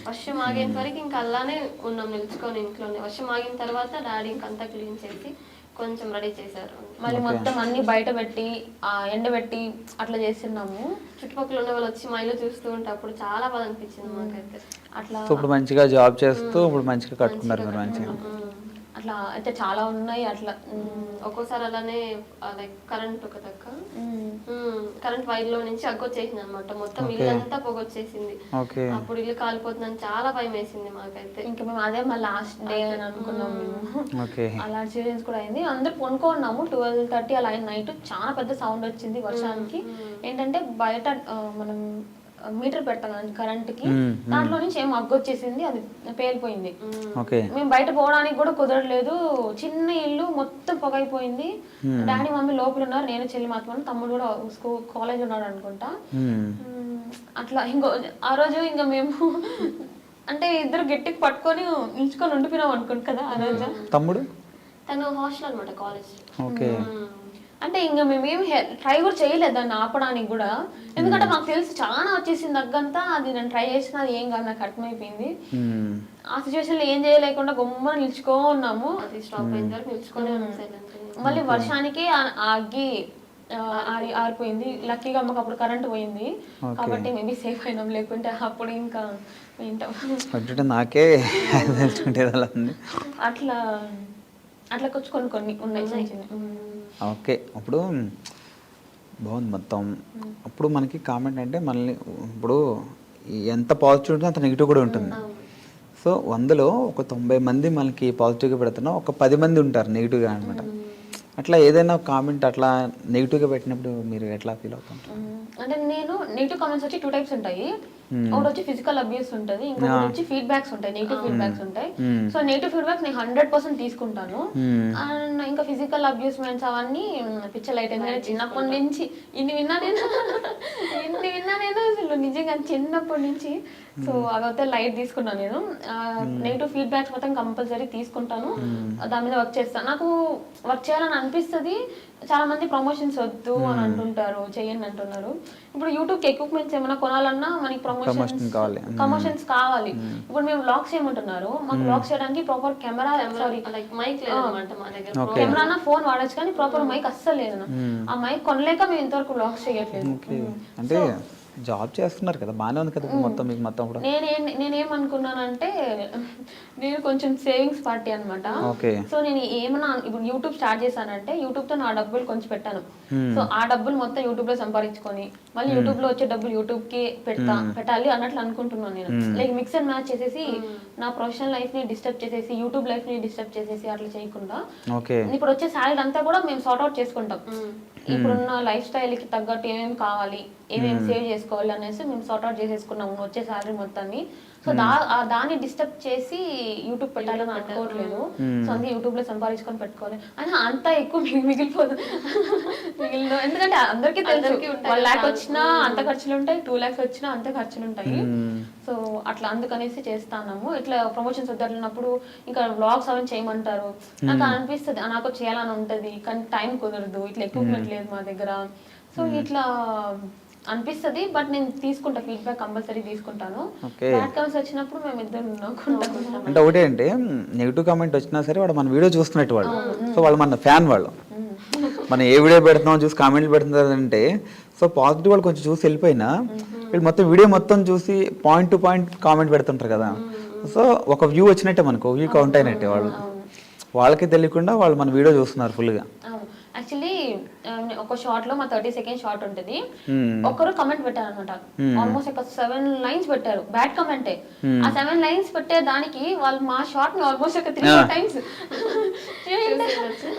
వర్షం ఆగేంత వరకు ఇంకా అలానే ఉన్నాం నిల్చుకొని ఇంట్లోనే. వర్షం ఆగిన తర్వాత డాడీ ఇంకంతా క్లీన్ చేసి కొంచెం రెడీ చేశారు. మళ్ళీ మొత్తం అన్ని బయట పెట్టి ఎండబెట్టి అట్లా చేస్తున్నాము. చుట్టుపక్కల ఉన్న వాళ్ళు వచ్చి మా ఇల్లు చూస్తూ ఉంటే అప్పుడు చాలా బాధ అనిపించింది మాకైతే. అట్లా ఇప్పుడు మంచిగా జాబ్ చేస్తూ ఇప్పుడు మంచిగా కట్టుకున్నారు మీరు మంచిగా. అట్లా అయితే చాలా ఉన్నాయి. అట్లా ఒక్కోసారి అలానే లైక్ కరెంట్ కరెంట్ వైర్ లో నుంచి అగ్గొచ్చేసింది అనమాట. మొత్తం ఇల్లు అంతా పొగొచ్చేసింది. అప్పుడు ఇల్లు కాలిపోతుందని చాలా భయం వేసింది మాకైతే. ఇంకా మేము అదే మా లాస్ట్ డే అని అనుకున్నాం మేము. అలా ఎక్స్పీరియన్స్ కూడా అయింది. అందరు కొనుక్కున్నాము 12:30 అలా అయిన నైట్. చాలా పెద్ద సౌండ్ వచ్చింది వర్షానికి. ఏంటంటే బయట మనం మీటర్ పెడతాం కరెంట్ కి, దాంట్లో నుంచి ఏమో అగ్గొచ్చేసింది, అది పేలిపోయింది. మేము బయట పోవడానికి కూడా కుదరలేదు. చిన్న ఇల్లు మొత్తం పొగైపోయింది. డాడీ మమ్మీ లోపల ఉన్నారు, నేను చెల్లి మాత్రం, తమ్ముడు కూడా కాలేజ్ ఉన్నాడు అనుకుంటా. అట్లా ఇంకో ఆ రోజు ఇంకా మేము అంటే ఇద్దరు గట్టికి పట్టుకొని నిల్చుకొని ఉండిపోయినాం అనుకుంటా కదా ఆ రోజు. తమ్ముడు తను హాస్టల్ అనమాట, కాలేజ్. అంటే ఇంకా మేమేమి ట్రై కూడా చేయలేదు దాన్ని ఆపడానికి కూడా, ఎందుకంటే మాకు తెలుసు చాలా వచ్చేసింది దగ్గంతా. అది నేను ట్రై చేసిన అది ఏం కాదు, నాకు అర్థమైపోయింది. ఆ సిచ్యువేషన్ లో ఏం చేయలేకుండా గొమ్మ నిల్చుకో ఉన్నాము. అది స్టాప్ అయిన తర్వాత నిల్చుకొని మళ్ళీ వర్షానికి ఆగి ఆరిపోయింది. లక్కీగా మాకు అప్పుడు కరెంట్ పోయింది కాబట్టి మేబీ సేఫ్ అయినాం, లేకుంటే అప్పుడు ఇంకా వింటాం. నాకే అట్లా అట్లా కొన్ని ఉన్నాయి. ఓకే, అప్పుడు బాగుంది మొత్తం. అప్పుడు మనకి కామెంట్ అంటే మనల్ని ఇప్పుడు ఎంత పాజిటివ్ ఉంటుందో అంత నెగిటివ్ కూడా ఉంటుంది. సో 100లో ఒక 90 మంది మనకి పాజిటివ్గా పెడుతున్నా, ఒక 10 మంది ఉంటారు నెగిటివ్గా అనమాట. అట్లా ఏదైనా కామెంట్ అట్లా నెగిటివ్గా పెట్టినప్పుడు మీరు ఎట్లా ఫీల్ అవుతుంటారు? అంటే నేను నెగిటివ్ కామెంట్స్ వచ్చి 2 types ఉంటాయి. ఒకటి వచ్చి ఫిజికల్ అబ్యూస్ ఉంటుంది, ఇంకొకటి వచ్చి ఫీడ్బ్యాక్స్ ఉంటాయి, నెగిటివ్ ఫీడ్బ్యాక్స్ ఉంటాయి. సో నెగిటివ్ ఫీడ్బ్యాక్స్ నేను 100% తీసుకుంటాను. అండ్ ఇంకా ఫిజికల్ అబ్యూస్మెంట్స్ అవన్నీ పిచ్చలైట్ అయింది. చిన్నప్పటి నుంచి ఇన్ని విన్నా నేను అసలు నిజంగా చిన్నప్పటి నుంచి. సో అవైతే లైట్ తీసుకున్నాను నేను. నెగిటివ్ ఫీడ్బ్యాక్స్ మొత్తం కంపల్సరీ తీసుకుంటాను, దాని మీద వర్క్ చేస్తాను. నాకు వర్క్ చేయాలని అనిపిస్తుంది. చాలా మంది ప్రమోషన్స్ వద్దు అని అంటుంటారు, చెయ్యండి అంటున్నారు. ఇప్పుడు యూట్యూబ్కి ఎక్విప్మెంట్స్ ఏమైనా కొనాలన్నా మనకి ప్రమోషన్స్ కావాలి. ఇప్పుడు మేము వ్లాగ్స్ చేయమంటున్నారు, మాకు వ్లాగ్స్ చేయడానికి ప్రాపర్ కెమెరా, సారీ మైక్ లేదన్నమాట మా దగ్గర. కెమెరా ఫోన్ వాడచ్చు కానీ ప్రాపర్ మైక్ అస్సలు లేదు. ఆ మైక్ కొనలేక మేము ఇంతవరకు వ్లాగ్స్ చేయట్లేదు. అంటే జాబ్ చేస్తున్నారు కదా, బాగానే ఉంది కదా మొత్తం మీకు మొత్తం కూడా. నేనేమనుకున్నానంటే నేను కొంచెం సేవింగ్స్ పార్టీ అనమాట. సో నేను ఏమన్నా ఇప్పుడు యూట్యూబ్ స్టార్ట్ చేశానంటే యూట్యూబ్ తో నా డబ్బులు కొంచెం పెట్టాను. సో ఆ డబ్బులు మొత్తం యూట్యూబ్ లో సంపాదించుకొని మళ్ళీ యూట్యూబ్ లో వచ్చే డబ్బులు యూట్యూబ్ కి పెట్టాలి అన్నట్లు అనుకుంటున్నాను నేను. లైక్ మిక్స్ అండ్ మ్యాచ్ చేసేసి నా ప్రొఫెషనల్ లైఫ్ ని డిస్టర్బ్ చేసేసి యూట్యూబ్ లైఫ్ ని డిస్టర్బ్ చేసేసి అట్లా చేయకుండా ఇప్పుడు వచ్చే సాలరీ అంతా కూడా మేము సార్ట్ అవుట్ చేసుకుంటాం. ఇప్పుడున్న లైఫ్ స్టైల్ కి తగ్గట్టు ఏమేమి కావాలి, ఏమేమి సేవ్ చేసుకోవాలి అనేసి మేము సార్ట్ అవుట్ చేసేసుకున్నాము వచ్చే సాలరీ మొత్తాన్ని. సో దాన్ని డిస్టర్బ్ చేసి యూట్యూబ్ పెట్టాలని అనుకోవట్లేదు. సో అందుకే యూట్యూబ్ లో సంపాదించుకొని పెట్టుకోవాలి అని అంత ఎక్కువ మిగిలిపోదు. ఎందుకంటే అందరికీ తెలుసు 1 lakh వచ్చినా అంత ఖర్చులు ఉంటాయి, 2 lakhs వచ్చినా అంత ఖర్చులు ఉంటాయి. సో అట్లా అందుకనేసి చేస్తాము. ఇట్లా ప్రమోషన్స్ వద్దన్నప్పుడు ఇంకా వ్లాగ్స్ అవన్నీ చేయమంటారు. నాకు అనిపిస్తుంది నాకు చేయాలని ఉంటది కానీ టైం కుదరదు, ఇట్లా ఎక్విప్మెంట్ లేదు మా దగ్గర. సో ఇట్లా అనిపిస్తుంది, బట్ నేను తీసుకుంటా ఫీడ్బ్యాక్, కంపల్సరీ తీసుకుంటాను. Okay. బ్యాడ్ కమెంట్స్ వచ్చినప్పుడు మేము ఇద్దరు నవ్వుకుంటాము. అంటే ఒకటే అంటే నెగిటివ్ కామెంట్ వచ్చినా సరే వాడు మన వీడియో చూస్తున్నట్టు వాళ్ళు, సో వాళ్ళు మన ఫ్యాన్ వాళ్ళు, మనం ఏ వీడియో పెడుతున్నాం చూసి కామెంట్లు పెడుతున్నారంటే, సో పాజిటివ్ వాళ్ళు కొంచెం చూసి వెళ్ళిపోయినా వీళ్ళు మొత్తం వీడియో మొత్తం చూసి పాయింట్ టు పాయింట్ కామెంట్ పెడుతుంటారు కదా, సో ఒక వ్యూ వచ్చినట్టే, మనకు వ్యూ కౌంట్ అయినట్టే, వాళ్ళు వాళ్ళకి తెలియకుండా వాళ్ళు మన వీడియో చూస్తున్నారు ఫుల్గా. యాక్చువల్లీ ఒక షార్ట్ లో మా 30 సెకండ్ షార్ట్ ఉంటుంది, ఒకరు కమెంట్ పెట్టారు అనమాట, ఆల్మోస్ట్ ఒక 7 లైన్స్ పెట్టారు, బ్యాడ్ కమెంటే. ఆ 7 లైన్స్ పెట్టే దానికి వాళ్ళు మా షార్ట్ ని ఆల్మోస్ట్ ఒక 3 టైమ్స్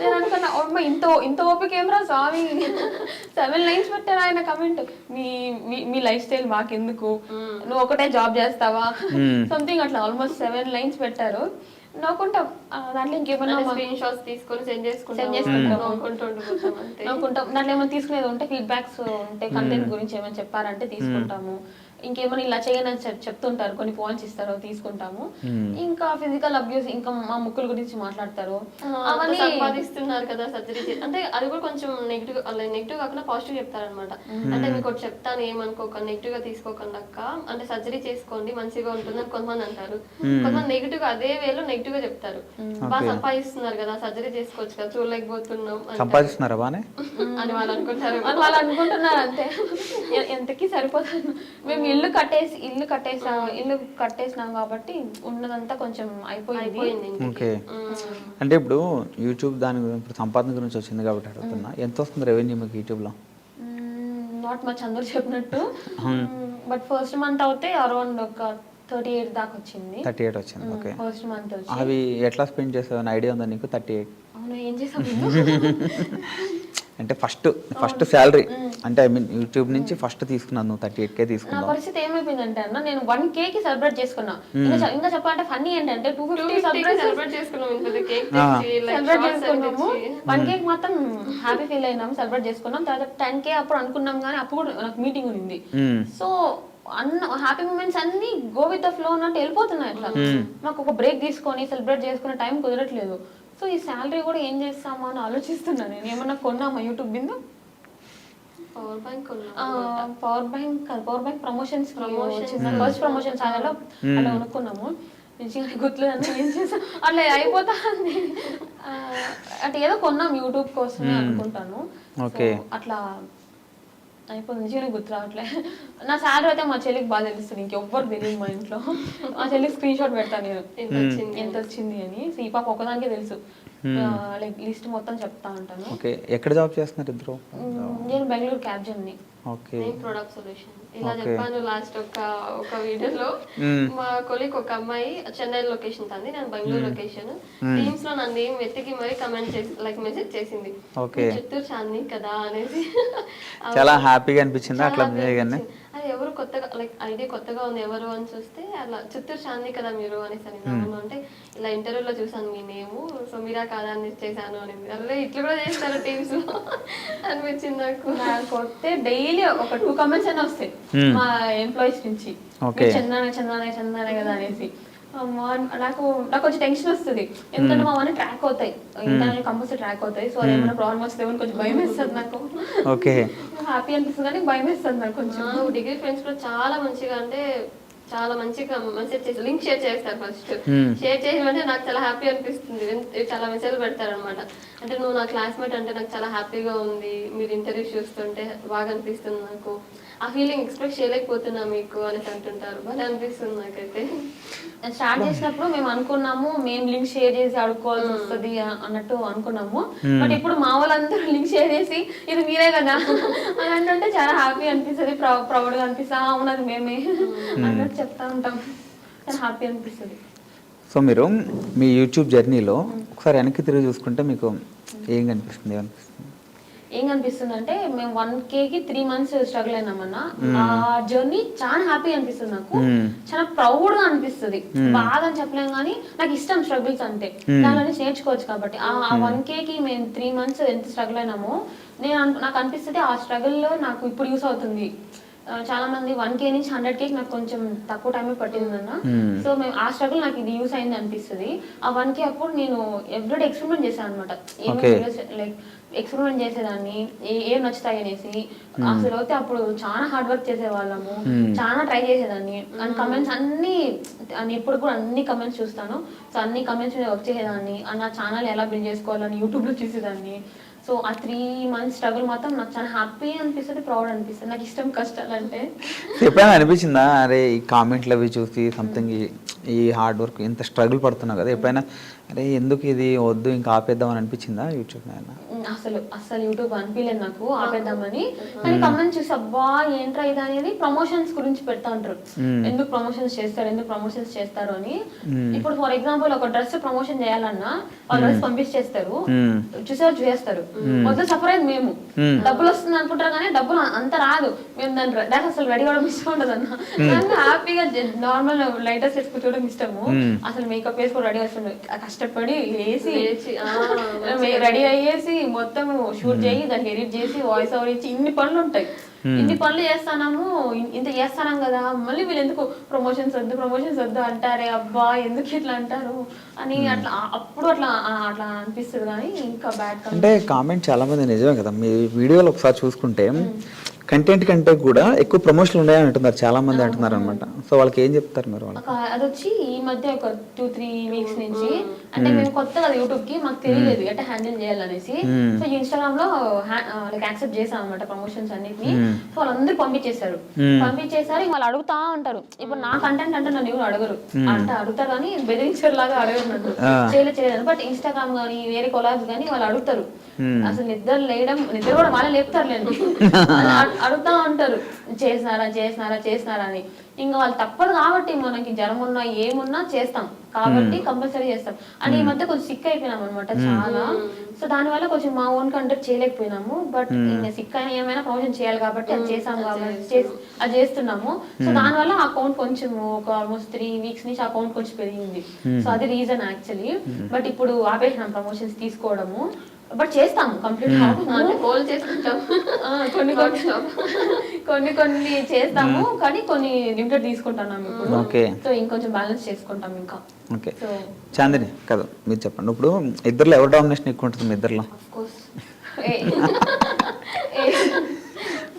నేను అనుకున్నా, ఇంత ఓపిక ఏమరా స్వామి, 7 లైన్స్ పెట్టారు ఆయన కమెంట్, మీ లైఫ్ స్టైల్ మాకెందుకు, నువ్వు ఒకటే జాబ్ చేస్తావా, సంథింగ్ అట్లా ఆల్మోస్ట్ 7 లైన్స్ పెట్టారు. నవ్వుకుంటాం, దాంట్లో ఇంకేమన్నా స్క్రీన్ షాట్స్ తీసుకొని సెండ్ చేసుకుంటాం, నవ్వుకుంటాం. దాంట్లో ఏమైనా తీసుకునేది ఉంటే, ఫీడ్బ్యాక్స్ ఉంటే, కంటెంట్ గురించి ఏమైనా చెప్పారంటే తీసుకుంటాము. ఇంకేమైనా ఇలా చేయనని చెప్తుంటారు, కొన్ని పాయింట్స్ ఇస్తారు, తీసుకుంటాము. ఇంకా ఫిజికల్ అబ్యూస్, ఇంకా మా ముక్కుల గురించి మాట్లాడతారు, అవన్నీ సంపాదిస్తున్నారు కదా సర్జరీ అంటే అది కూడా కొంచెం నెగిటివ్ కాకుండా పాజిటివ్ చెప్తారనమాట. అంటే మీకు ఒకటి చెప్తాను, ఏమనుకోక నెగిటివ్ గా తీసుకోకుండా అక్క, అంటే సర్జరీ చేసుకోండి మంచిగా ఉంటుంది అని కొంతమంది అంటారు, కొంతమంది నెగిటివ్ గా అదే వేలో నెగిటివ్ గా చెప్తారు. బాగా సంపాదిస్తున్నారు కదా, సర్జరీ చేసుకోవచ్చు కదా, చూడలేకపోతున్నాం సంపాదిస్తున్నారా బానే అని వాళ్ళు అనుకుంటారు. వాళ్ళు అనుకుంటున్నారు అంతే, ఎంతకి సరిపోతుంది. మేము ఇల్లు కట్టేసినాం కాబట్టి ఉన్నదంతా కొంచెం అయిపోయింది. ఓకే, అంటే ఇప్పుడు యూట్యూబ్ దాని ఇప్పుడు సంపాదన గురించి వచ్చింది కాబట్టి అడుగుతున్నా, ఎంత వస్తుంది రెవెన్యూ మీకు యూట్యూబ్లో? నాట్ మచ్ అందరూ చెప్పినట్టు, బట్ ఫస్ట్ మంత్ అవుతే అరౌండ్ ఒక 38 దాకా వచ్చింది. 38 వచ్చింది. ఓకే, ఫస్ట్ మంత్ అవి ఎట్లా స్పెండ్ చేసావు అని ఐడియా ఉందా నీకు? 38 అవును, ఏం చేసావు అంటే ఫస్ట్ శాలరీ, అంటే ఐ మీన్ యూట్యూబ్ నుంచి ఫస్ట్ తీసుకున్నాను నువ్వు 38K నా తీసుకున్నావు. పరిస్థితి ఏమైపోయిందంటే అన్న, నేను 1K కి సెలబ్రేట్ చేసుకున్నా. ఇంకా చెప్పాలంటే ఫన్నీ ఏంటంటే 250 సెలబ్రేట్ చేసుకున్నాం, సెలబ్రేట్ చేసుకున్నాము. 1K మాత్రం హ్యాపీ ఫీల్ అయినాము, సెలబ్రేట్ చేసుకున్నాం. తర్వాత 10K అప్పుడు అనుకున్నాం, కానీ అప్పుడు కూడా నాకు మీటింగ్ ఉంది. సో హ్యాపీ మూమెంట్స్ అన్ని గో విత్ ద ఫ్లో అన్నట్టు వెళ్ళిపోతున్నాయి. అట్లా నాకు ఒక బ్రేక్ తీసుకొని సెలబ్రేట్ చేసుకునే టైం కుదరట్లేదు. సో ఈ శాలరీ కూడా ఏం చేస్తామా అని ఆలోచిస్తున్నా. నేను ఏమన్నా కొన్నామా YouTube Bindu? Power bank promotions first promotions అలా కొనుక్కున్నాము. నిజంగా గుర్తులేదన్నా ఏం చేసాం, అట్లా అయిపోతా ఉంది. అంటే ఏదో కొన్నాం యూట్యూబ్ కోసమే అనుకుంటాను. అట్లా అయిపోతుంది, నిజంగా గుర్తు రావట్లే. నా శాలరీ అయితే మా చెల్లికి బాగా తెలుస్తుంది, ఇంకెవ్వరు తెలియదు మా ఇంట్లో. మా చెల్లికి స్క్రీన్ షాట్ పెడతాను నేను ఎంత వచ్చింది అని. ఈ పాప ఒకదానికే తెలుసు, లైక్ లిస్ట్ మొత్తం చెప్తా ఉంటాను. ఓకే, ఎక్కడ జాబ్ చేస్తున్నారు ఇద్దరు? నేను Bengaluru cab journey. Okay, product solution. ఇలా చెప్పాను లాస్ట్ ఒక వీడియోలో. మా కొలీగ్ ఒక అమ్మాయి చెన్నై లొకేషన్ తంది, నేను బెంగళూరు లొకేషన్. టీమ్స్ లో నన్ను ఏం వెతికి మరి కమెంట్ చేసి లైక్ మెసేజ్ చేసింది, చిత్తూరు చాందిని కదా అనేసి. చాలా హ్యాపీగా అనిపించింది అట్లా. అది ఎవరు కొత్తగా లైక్ ఐడియా కొత్తగా ఉంది ఎవరు అని చూస్తే అలా చిత్తూరు చాందిని కదా మీరు అనేసి అని. అంటే ఇలా ఇంటర్వ్యూలో చూసాను మీ నేము, సో మీరా కాదా అని చేశాను అని. అలా ఇట్లా కూడా చేస్తారు టీమ్స్ అనిపించింది నాకు. కొడితే డైలీ ఒక 2 కమెంట్స్ అయినా వస్తాయి మా ఎంప్లాయీస్ నుంచి, చందానే కదా అనేసి. నాకు కొంచెం టెన్షన్ వస్తుంది, ఎందుకంటే మా అన్నీ ట్రాక్ అవుతాయి, ఇంటర్నల్ కంపల్సరీ ట్రాక్ అవుతాయి. సో ఏమైనా ప్రాబ్లమ్ వస్తే కొంచెం భయం వేస్తుంది నాకు. హ్యాపీ అనిపిస్తుంది కానీ భయం వేస్తుంది నాకు కొంచెం. డిగ్రీ ఫ్రెండ్స్ కూడా చాలా మంచిగా, అంటే చాలా మంచిగా మెసేజ్ చేసి లింక్ షేర్ చేస్తారు. ఫస్ట్ షేర్ చేసినంటే నాకు చాలా హ్యాపీ అనిపిస్తుంది, చాలా మెసేజ్ పెడతారు అనమాట. అంటే నువ్వు నా క్లాస్మేట్ అంటే నాకు చాలా హ్యాపీగా ఉంది, మీరు ఇంటర్వ్యూస్ చూస్తుంటే బాగా అనిపిస్తుంది నాకు, ఆ ఫీలింగ్ ఎక్స్ప్రెస్ చేయలేకపోతున్నా మీకు అనేసి అంటుంటారు. బాగా అనిపిస్తుంది నాకైతే. స్టార్ట్ చేసినప్పుడు మేము అనుకున్నాము మేము లింక్ షేర్ చేసి అడుక్కోవాల్సి వస్తుంది అన్నట్టు అనుకున్నాము. బట్ ఇప్పుడు మా వాళ్ళందరూ లింక్ షేర్ చేసి ఇది మీరే కదా అని అంటుంటే చాలా హ్యాపీ అనిపిస్తుంది, ప్రౌడ్ గా అనిపిస్తా, అవునది మేమే అన్నట్టు చెప్తా ఉంటాం, చాలా హ్యాపీ అనిపిస్తుంది. సో మీరు మీ యూట్యూబ్ జర్నీలో ఒకసారి వెనక్కి తిరిగి చూసుకుంటే మీకు ఏం కనిపిస్తుంది? ఏం కనిపిస్తుంది అంటే, మేము 1Kకి 3 months స్ట్రగుల్ అయినామన్నా. ఆ జర్నీ చాలా హ్యాపీ అనిపిస్తుంది నాకు, చాలా ప్రౌడ్ గా అనిపిస్తుంది. బాధ అని చెప్పలేం కానీ నాకు ఇష్టం స్ట్రగుల్స్ అంటే, దాని నుంచి నేర్చుకోవచ్చు కాబట్టి. ఆ 1Kకి మేము 3 months ఎంత స్ట్రగుల్ అయినామో నాకు అనిపిస్తుంది ఆ స్ట్రగుల్ లో నాకు ఇప్పుడు యూస్ అవుతుంది. చాలా మంది 1K నుంచి 100Kకి నాకు కొంచెం తక్కువ టైమే పట్టిందన్న. సో మేము ఆ స్ట్రగుల్ నాకు ఇది యూస్ అయింది అనిపిస్తుంది. ఆ 1K అప్పుడు నేను ఎవ్రీడే ఎక్స్పెరిమెంట్ చేశాను అనమాట. లైక్ ఎక్స్పెరిమెంట్ చేసేదాన్ని ఏం నచ్చుతాయి అనేసి. అసలు అయితే అప్పుడు చాలా హార్డ్ వర్క్ చేసేవాళ్ళము, చాలా ట్రై చేసేదాన్ని. అండ్ కమెంట్స్ అన్ని ఇప్పుడు కూడా అన్ని కమెంట్స్ చూస్తాను. సో అన్ని కమెంట్స్ మీద వర్క్ చేసేదాన్ని. అండ్ నా ఛానల్ ఎలా బిల్డ్ చేసుకోవాలని యూట్యూబ్లో చూసేదాన్ని. సో ఆ 3 months స్ట్రగుల్ మాత్రం నాకు చాలా హ్యాపీ అనిపిస్తుంది, ప్రౌడ్ అనిపిస్తుంది. నాకు ఇష్టం కష్టాలు అంటే. ఎప్పుడైనా అనిపించిందా అరే ఈ కామెంట్లు అవి చూసి సంథింగ్ ఈ హార్డ్ వర్క్ ఇంత స్ట్రగుల్ పడుతున్నావు కదా, ఎప్పుడైనా అరే ఎందుకు ఇది వద్దు ఇంకా ఆపేద్దాం అని అనిపించిందా యూట్యూబ్? అసలు యూట్యూబ్ అనిపించలేదు నాకు ఆపేద్దామని. కానీ కమెంట్ చూసి అబ్బా ఏంట్రా ఇది అనేది ప్రమోషన్స్ గురించి పెడతా ఉంటారు. ఎందుకు ప్రమోషన్స్ చేస్తారు అని. ఇప్పుడు ఫర్ ఎగ్జాంపుల్ ఒక డ్రెస్ ప్రమోషన్ చేయాలన్నా వాళ్ళు డ్రెస్ పంపించేస్తారు, చూసేస్తారు. మొత్తం సఫర్ అయింది మేము. డబ్బులు వస్తుంది అనుకుంటారు కానీ డబ్బులు అంత రాదు. మేము దాన్ని అసలు రెడీ అవ్వడం ఇష్టం ఉండదు అన్న. హ్యాపీగా నార్మల్ లైటర్స్ వేసుకు చూడడం ఇష్టము. అసలు మేకప్ వేసుకొని రెడీ వస్తుంది, కష్టపడి వేసి రెడీ అయ్యేసి మొత్తం షూట్ చేయి, దానికి ఎడిట్ చేసి వాయిస్ ఓవర్ ఇచ్చి ఇన్ని పనులు ఉంటాయి. ఇన్ని పనులు చేస్తాము, ఇంత చేస్తాం కదా, మళ్ళీ వీళ్ళు ఎందుకు ప్రమోషన్స్ వద్దు అంటారే, అబ్బా ఎందుకు ఇట్లా అంటారు అని అట్లా అప్పుడు అట్లా అనిపిస్తుంది. కానీ ఇంకా బ్యాడ్ అంటే కామెంట్ చాలా మంది నిజమే కదా, మీ వీడియోలో ఒకసారి చూసుకుంటే కంటెంట్ కంటే కూడా ఎక్కువ ప్రమోషన్లు ఉన్నాయని అంటున్నారు చాలా మంది అంటున్నారు అనమాట. సో వాళ్ళకి ఏం చెప్తారు మీరు? అది వచ్చి ఈ మధ్య ఒక 2-3 weeks నుంచి, అంటే మేము కొత్త కదా యూట్యూబ్ కి, మాకు తెలియలేదు ఎట్లా హ్యాండిల్ చేయాలనేసి. సో ఇన్స్టాగ్రామ్ లో యాక్సెప్ట్ చేసాం అనమాట ప్రమోషన్స్ అన్నిటిని. సో వాళ్ళందరూ పంపించేశారు. వాళ్ళు అడుగుతా ఉంటారు. ఇప్పుడు నా కంటెంట్ అంటే నన్ను ఎవరు అడగరు, అంటే అడుగుతారు కానీ బెదిరించారు లాగా అడగరు నన్ను, చేయలేదు. బట్ ఇన్స్టాగ్రామ్ కానీ వేరే కొలాబ్స్ కానీ వాళ్ళు అడుగుతారు. అసలు నిద్ర కూడా వాళ్ళే లేపుతారు లేదు, అడుగుతా ఉంటారు చేసినారా అని. ఇంకా వాళ్ళు తప్పదు కాబట్టి, మనకి జ్వరం ఉన్నా ఏమున్నా చేస్తాం కాబట్టి కంపల్సరీ చేస్తాం. అండ్ ఈ మధ్య కొంచెం సిక్ అయిపోయినాం అనమాట చాలా. సో దానివల్ల కొంచెం మా ఓన్ కంటెంట్ చేయలేకపోయినాము. బట్ ఇంకా సిక్ అయినా ఏమైనా ప్రమోషన్ చేయాలి కాబట్టి అది చేసాం కాబట్టి అది చేస్తున్నాము. సో దానివల్ల అకౌంట్ కొంచెం ఒక ఆల్మోస్ట్ 3 weeks నుంచి అకౌంట్ కొంచెం పెరిగింది. సో అది రీజన్ యాక్చువల్లీ. బట్ ఇప్పుడు ఆపేసినాం ప్రమోషన్స్ తీసుకోవడము. బట్ చేస్తాము కంప్లీట్ గోల్ చేసుకుంటాం. కొన్ని చేస్తాము కానీ కొన్ని లిమిటెడ్ తీసుకుంటున్నాము ఇప్పుడు. సో ఇంకొంచెం బ్యాలెన్స్ చేసుకుంటాం ఇంకా. ఓకే చాందిని కదా, మీరు చెప్పండి. ఇప్పుడు ఇద్దరులో ఎవరు డామినేషన్ ఎక్కువ ఉంటుంది? మీ ఇద్దరులో